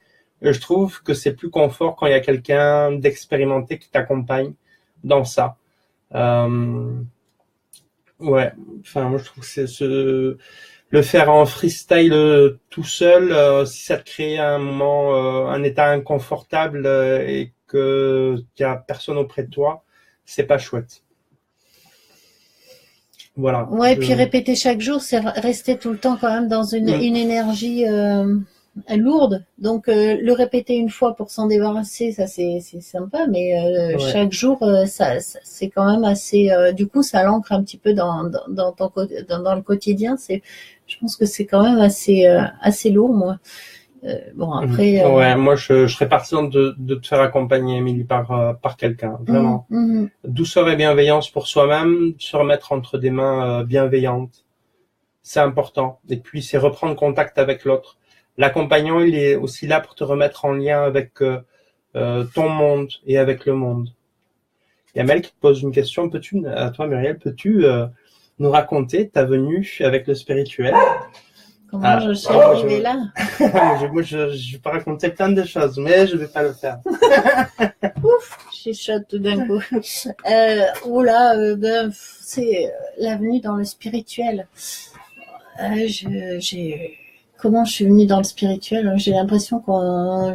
Je trouve que c'est plus confort quand il y a quelqu'un d'expérimenté qui t'accompagne dans ça. Ouais, enfin moi je trouve que le faire en freestyle tout seul, si ça te crée un moment, un état inconfortable et que qu'il y a personne auprès de toi, c'est pas chouette. Voilà. Ouais, puis répéter chaque jour, c'est rester tout le temps quand même dans une énergie lourde. Donc le répéter une fois pour s'en débarrasser, ça c'est sympa, mais chaque jour, ça c'est quand même assez. Du coup, ça l'ancre un petit peu dans le quotidien. Je pense que c'est quand même assez lourd, moi. Bon après. Ouais, moi je serais partisan de te faire accompagner, Émilie, par quelqu'un, vraiment. Douceur et bienveillance pour soi-même, se remettre entre des mains bienveillantes, c'est important. Et puis c'est reprendre contact avec l'autre. L'accompagnant, il est aussi là pour te remettre en lien avec ton monde et avec le monde. Il y a Mel qui te pose une question. À toi, Muriel, peux-tu nous raconter ta venue avec le spirituel? Comment je suis arrivée là? Moi, je peux raconter plein de choses, mais je vais pas le faire. Ouf, j'ai chaud tout d'un coup. C'est la venue dans le spirituel. Comment je suis venue dans le spirituel? J'ai l'impression que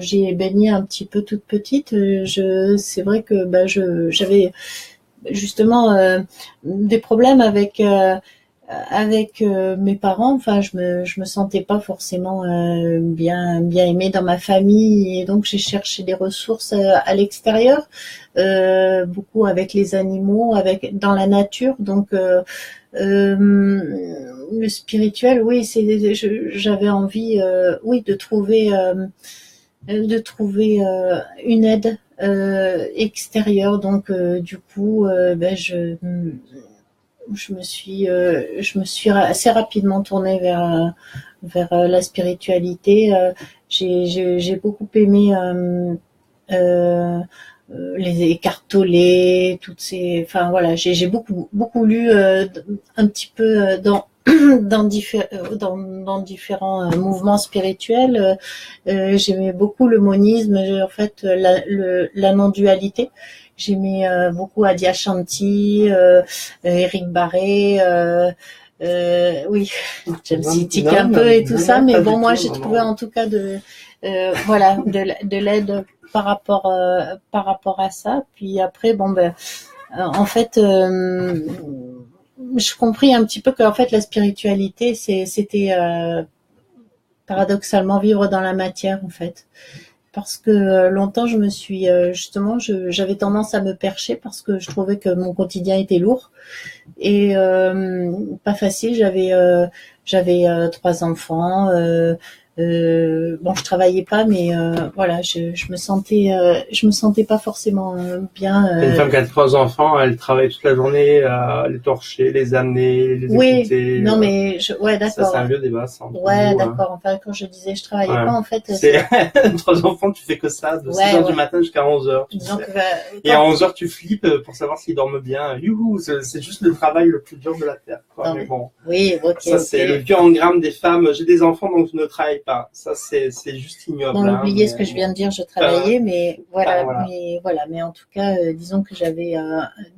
j'y ai baigné un petit peu toute petite. C'est vrai que j'avais justement des problèmes avec mes parents. Enfin, je me sentais pas forcément bien aimée dans ma famille, et donc j'ai cherché des ressources à l'extérieur, beaucoup avec les animaux, dans la nature. Donc le spirituel, oui, j'avais envie, oui, de trouver une aide extérieure. Donc du coup, je me suis assez rapidement tournée vers la spiritualité. J'ai beaucoup aimé les écartolés, enfin voilà, j'ai beaucoup lu un petit peu dans différents mouvements spirituels. J'aimais beaucoup le monisme, en fait, la non-dualité. J'aimais beaucoup Adyashanti, Éric Barré. Oui, j'aime tiquer un peu et tout ça, mais bon, moi j'ai trouvé en tout cas de l'aide par rapport à ça. Puis après, en fait, je compris un petit peu qu'en fait la spiritualité c'était paradoxalement vivre dans la matière, en fait. Parce que longtemps je me suis justement j'avais tendance à me percher parce que je trouvais que mon quotidien était lourd et pas facile. J'avais 3 enfants. Bon, je travaillais pas, mais voilà, je me sentais pas forcément bien. Une femme qui a 3 enfants, elle travaille toute la journée à les torcher, les amener, les écouter. Non, mais ouais, d'accord. Ça, c'est un vieux débat, ça. Ouais, d'accord. Enfin, quand je disais je travaillais pas, en fait. C'est 3 enfants, tu fais que ça, de 6h du matin jusqu'à 11h. Et à 11h, tu flippes pour savoir s'ils dorment bien. Youhou, c'est juste le travail le plus dur de la terre, quoi. Mais bon. Oui, ok. Ça, c'est le vieux engramme des femmes. J'ai des enfants, donc je ne travaille pas. Ça, c'est juste ignoble. Bon, oubliez ce que je viens de dire, je travaillais, mais voilà. Mais en tout cas, disons que j'avais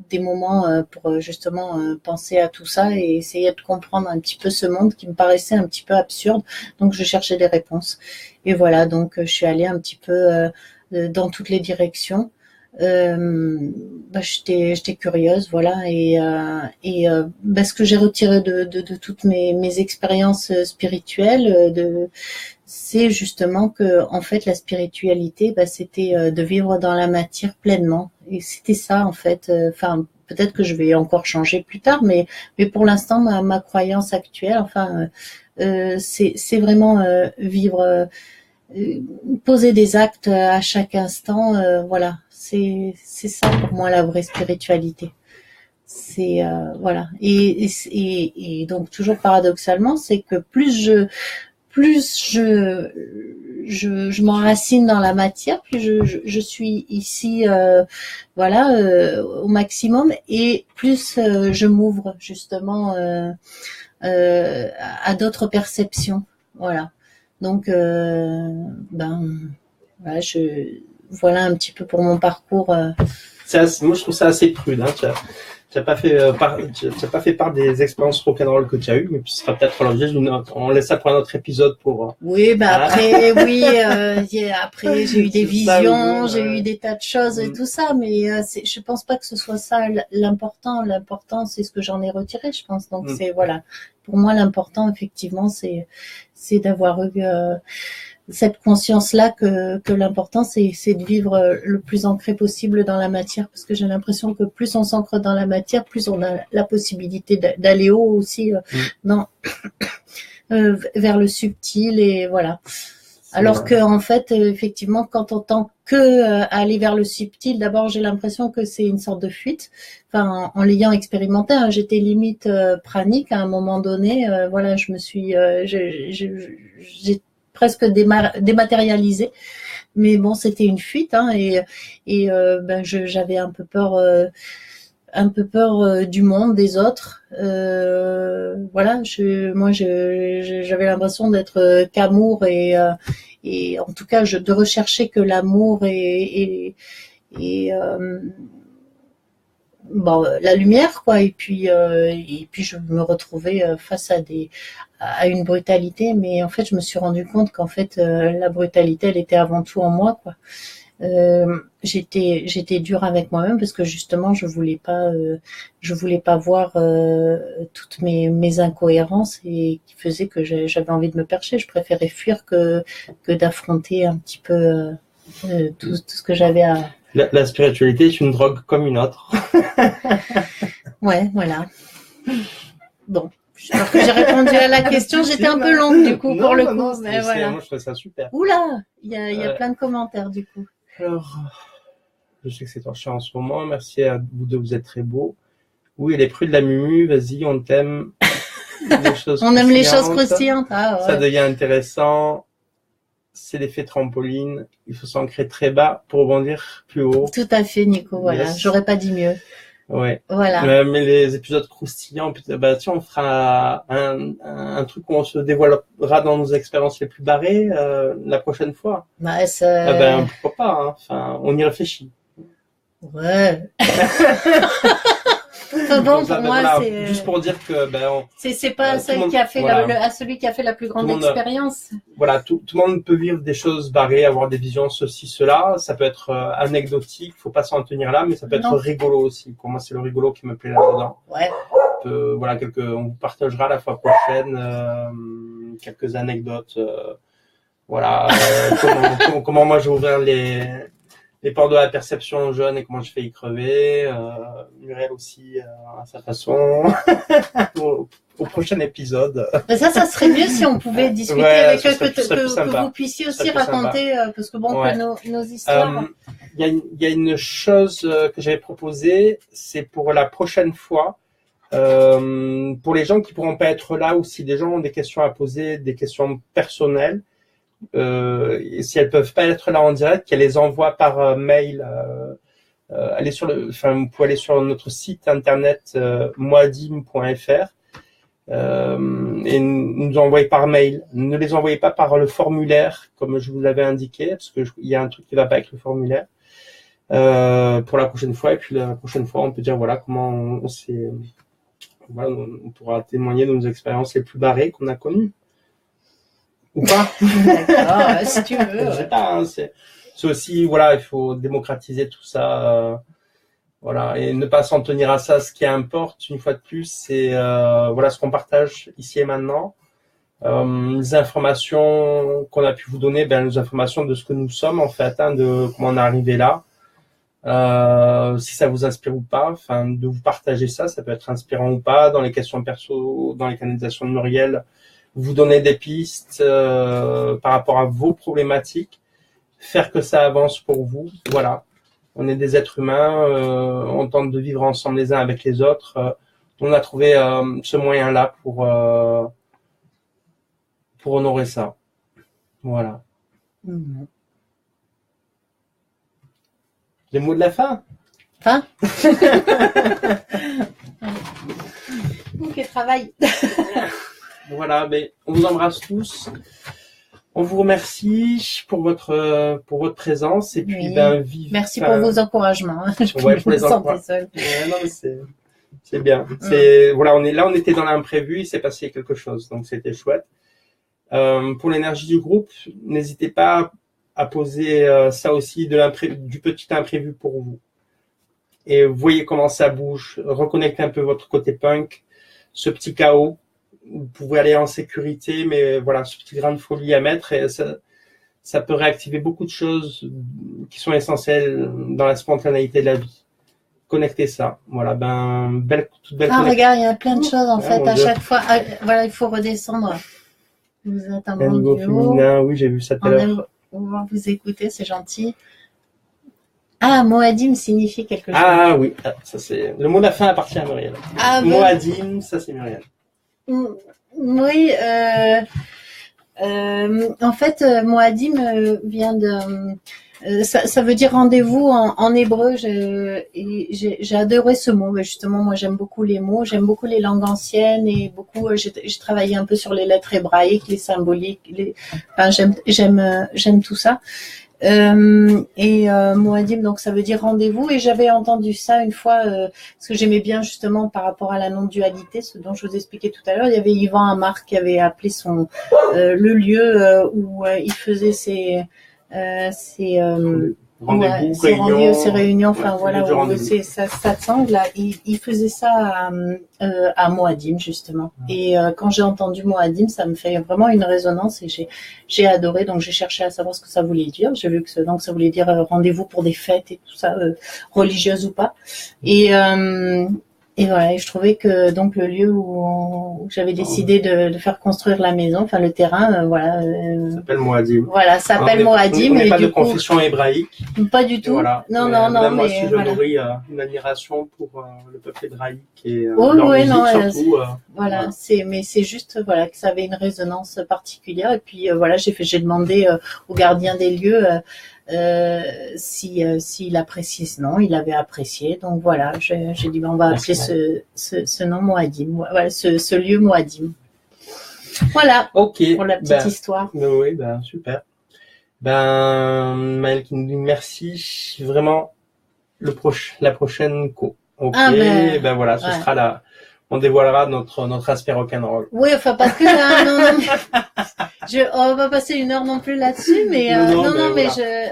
des moments pour justement penser à tout ça et essayer de comprendre un petit peu ce monde qui me paraissait un petit peu absurde. Donc, je cherchais des réponses. Et voilà, donc je suis allée un petit peu dans toutes les directions. J'étais curieuse, voilà, et ce que j'ai retiré de toutes mes expériences spirituelles, c'est justement que en fait la spiritualité, c'était de vivre dans la matière pleinement, et c'était ça en fait. Enfin, peut-être que je vais encore changer plus tard, mais pour l'instant ma croyance actuelle, enfin, c'est vraiment vivre. Poser des actes à chaque instant, voilà, c'est ça pour moi la vraie spiritualité. C'est voilà, et donc toujours paradoxalement, c'est que plus je m'enracine dans la matière, plus je suis ici, au maximum, et plus je m'ouvre justement à d'autres perceptions, voilà. Donc, voilà, voilà un petit peu pour mon parcours moi, je trouve ça assez prude. Hein. Tu n'as pas fait part des expériences rock'n'roll que tu as eues, mais ce sera peut-être l'objet d'une autre. On laisse ça pour un autre épisode pour. Oui, après, après j'ai eu des visions, j'ai eu des tas de choses et tout ça, mais je pense pas que ce soit ça l'important. L'important, c'est ce que j'en ai retiré, je pense. Donc c'est voilà. Pour moi, l'important, effectivement, c'est d'avoir eu cette conscience-là que l'important, c'est de vivre le plus ancré possible dans la matière, parce que j'ai l'impression que plus on s'ancre dans la matière, plus on a la possibilité d'aller haut aussi vers le subtil et voilà. Alors que en fait, effectivement, quand on tend que aller vers le subtil, d'abord j'ai l'impression que c'est une sorte de fuite. Enfin, en l'ayant expérimenté, hein, j'étais limite pranique à un moment donné. Voilà, je me suis, j'ai presque dématérialisé. Mais bon, c'était une fuite, hein, et j'avais un peu peur du monde, des autres. Voilà, j'avais l'impression d'être qu'amour et en tout cas de rechercher que l'amour et la lumière, quoi. Et puis je me retrouvais face à une brutalité, mais en fait je me suis rendu compte qu'en fait la brutalité, elle était avant tout en moi, quoi. J'étais dure avec moi-même parce que justement je voulais pas voir toutes mes incohérences et qui faisaient que j'avais envie de me percher. Je préférais fuir que d'affronter un petit peu tout ce que j'avais à. La spiritualité est une drogue comme une autre. Ouais, voilà. Bon. J'espère que j'ai répondu à la question. J'étais un peu longue du coup pour le coup. Non, mais voilà. Moi je trouvais ça super. Oula, il y a plein de commentaires du coup. Alors, je sais que c'est torché en ce moment. Merci à vous deux, vous êtes très beaux. Oui, les prudes de la Mumu, vas-y, on t'aime. On aime les choses croustillantes. Ah, ouais. Ça devient intéressant. C'est l'effet trampoline. Il faut s'ancrer très bas pour rebondir plus haut. Tout à fait, Nico. Voilà, yes. J'aurais pas dit mieux. Ouais. Voilà. Mais les épisodes croustillants, tiens, on fera un truc où on se dévoilera dans nos expériences les plus barrées la prochaine fois. Pourquoi pas, hein. Enfin, on y réfléchit. Ouais. Bon, pour moi, c'est juste pour dire que c'est pas celui qui a fait celui qui a fait la plus grande expérience. Voilà, tout le monde peut vivre des choses barrées, avoir des visions, ceci, cela. Ça peut être anecdotique, faut pas s'en tenir là, mais ça peut être rigolo aussi. Pour moi, c'est le rigolo qui me plaît là-dedans. Ouais. On vous partagera la fois prochaine quelques anecdotes. Comment moi j'ai ouvert les portes de la perception jeune et comment je fais y crever. Muriel aussi à sa façon. au prochain épisode. Ça serait mieux si on pouvait discuter avec eux, que vous puissiez aussi raconter, parce que que nos histoires. Il y a une chose que j'avais proposée, c'est pour la prochaine fois. Pour les gens qui pourront pas être là ou si des gens ont des questions à poser, des questions personnelles, et si elles peuvent pas être là en direct, qu'elles les envoient par mail. Vous pouvez aller sur notre site internet moadim.fr et nous envoyer par mail. Ne les envoyez pas par le formulaire comme je vous l'avais indiqué, parce que il y a un truc qui va pas avec le formulaire. Pour la prochaine fois, et puis la prochaine fois, on peut dire comment on pourra témoigner de nos expériences les plus barrées qu'on a connues. Ou pas? D'accord, si tu veux. Je sais pas, hein, c'est aussi, il faut démocratiser tout ça, et ne pas s'en tenir à ça. Ce qui importe, une fois de plus, c'est, ce qu'on partage ici et maintenant. Les informations qu'on a pu vous donner, les informations de ce que nous sommes, en fait, de comment on est arrivé là. Si ça vous inspire ou pas, de vous partager ça peut être inspirant ou pas. Dans les questions perso, dans les canalisations de Muriel, vous donner des pistes par rapport à vos problématiques, faire que ça avance pour vous. Voilà, on est des êtres humains, on tente de vivre ensemble les uns avec les autres. On a trouvé ce moyen-là pour honorer ça. Voilà. Mmh. Les mots de la fin. Ok, travail. Voilà, mais on vous embrasse tous. On vous remercie pour votre présence et puis vive. Merci pour vos encouragements. Ouais, pour les encouragements. Non, mais c'est bien. Voilà, on était dans l'imprévu, il s'est passé quelque chose, donc c'était chouette. Pour l'énergie du groupe, n'hésitez pas à poser ça aussi du petit imprévu pour vous. Et voyez comment ça bouge, reconnectez un peu votre côté punk, ce petit chaos. Vous pouvez aller en sécurité, mais voilà, ce petit grain de folie à mettre, et ça peut réactiver beaucoup de choses qui sont essentielles dans la spontanéité de la vie. Connectez ça. Voilà, toute belle connexion. Regarde, il y a plein de choses en fait à chaque fois. Voilà, il faut redescendre. Vous êtes un bon duo. Féminin, oui, j'ai vu ça tout à l'heure. On va vous écouter, c'est gentil. Moadim signifie quelque chose. Ah oui, ça c'est le mot de la fin appartient à Muriel. Moadim, ça c'est Muriel. Oui, en fait, Moadim vient de... ça veut dire rendez-vous en hébreu. J'ai adoré ce mot. Mais justement, moi, j'aime beaucoup les mots. J'aime beaucoup les langues anciennes et j'ai travaillé un peu sur les lettres hébraïques, les symboliques. J'aime tout ça. Moadim, donc ça veut dire rendez-vous, et j'avais entendu ça une fois parce que j'aimais bien justement par rapport à la non-dualité, ce dont je vous expliquais tout à l'heure. Il y avait Yvan Amar qui avait appelé le lieu où il faisait ses rendez-vous, ses réunions, enfin voilà, c'est satsang là, il faisait ça à Moadim justement. Et quand j'ai entendu Moadim, ça me fait vraiment une résonance et j'ai adoré. Donc j'ai cherché à savoir ce que ça voulait dire. J'ai vu que donc ça voulait dire rendez-vous pour des fêtes et tout ça, religieuses ou pas. Et voilà, et je trouvais que donc le lieu où j'avais décidé de faire construire la maison, enfin le terrain, ça s'appelle Moadim. Voilà, ça s'appelle Moadim. On n'est pas de confession hébraïque. Pas du tout. Voilà. Non. Moi, je nourris une admiration pour le peuple hébraïque et leur musique surtout. Voilà, c'est juste voilà que ça avait une résonance particulière. Et puis voilà, j'ai demandé au gardien des lieux. S'il apprécie ce nom, il avait apprécié. Donc voilà, j'ai dit on va appeler ce nom Moadim. Voilà, ce lieu Moadim. Voilà. Ok. Pour la petite histoire. Oui, super. Maëlle qui nous dit merci. Vraiment, la prochaine co. Ok. Voilà, ce sera là. On dévoilera notre aspect rock'n'roll. Oui, enfin parce que on va pas passer une heure non plus là-dessus, mais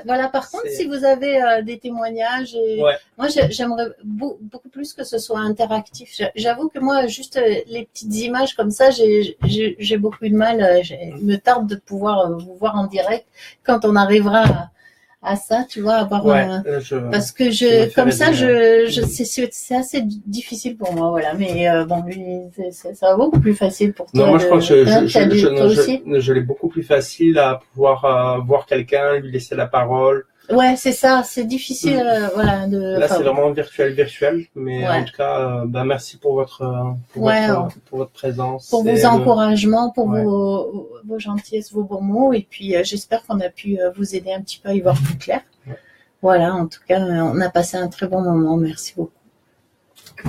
voilà. Par contre, si vous avez des témoignages, moi j'aimerais beaucoup plus que ce soit interactif. J'avoue que moi, juste les petites images comme ça, j'ai beaucoup de mal. Il me tarde de pouvoir vous voir en direct quand on arrivera à ça, tu vois, avoir parce que c'est assez difficile pour moi, voilà, mais ça va beaucoup plus facile pour toi. Non, moi je pense que je l'ai beaucoup plus facile à pouvoir voir quelqu'un, lui laisser la parole. Ouais, c'est ça, c'est difficile, voilà. Là, c'est vraiment virtuel, mais en tout cas, merci pour votre présence. Pour vos encouragements, pour vos gentillesses, vos bons mots, et puis j'espère qu'on a pu vous aider un petit peu à y voir plus clair. Voilà, en tout cas, on a passé un très bon moment, merci beaucoup.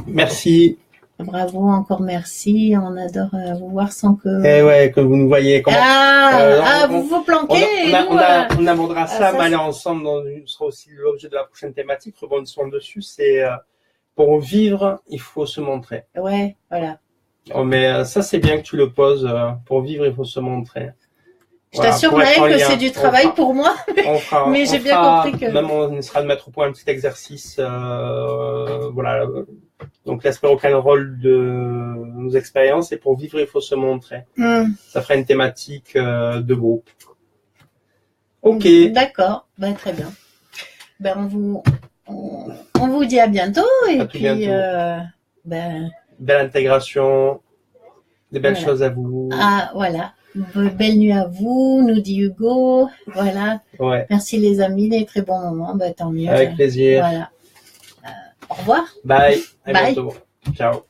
Merci. Bravo, encore merci. On adore vous voir sans que... que vous nous voyez. Vous vous planquez. On abordera ça, mais aller ensemble, ce sera aussi l'objet de la prochaine thématique. Rebondissons dessus, c'est pour vivre, il faut se montrer. Ouais, voilà. Mais ça, c'est bien que tu le poses. Pour vivre, il faut se montrer. Je t'assure, Maëlle, que c'est du travail pour moi, mais j'ai bien compris que... Même on essaiera de mettre au point un petit exercice, voilà. Donc l'aspect rock'n'roll de nos expériences, et pour vivre, il faut se montrer. Ça fera une thématique de groupe. Ok. D'accord, très bien. On vous dit à bientôt, et puis belle intégration, des belles choses à vous. Voilà. Belle nuit à vous, nous dit Hugo. Voilà. Ouais. Merci les amis, des très bons moments. Tant mieux. Avec plaisir. Voilà. Au revoir. Bye. À bientôt. Ciao.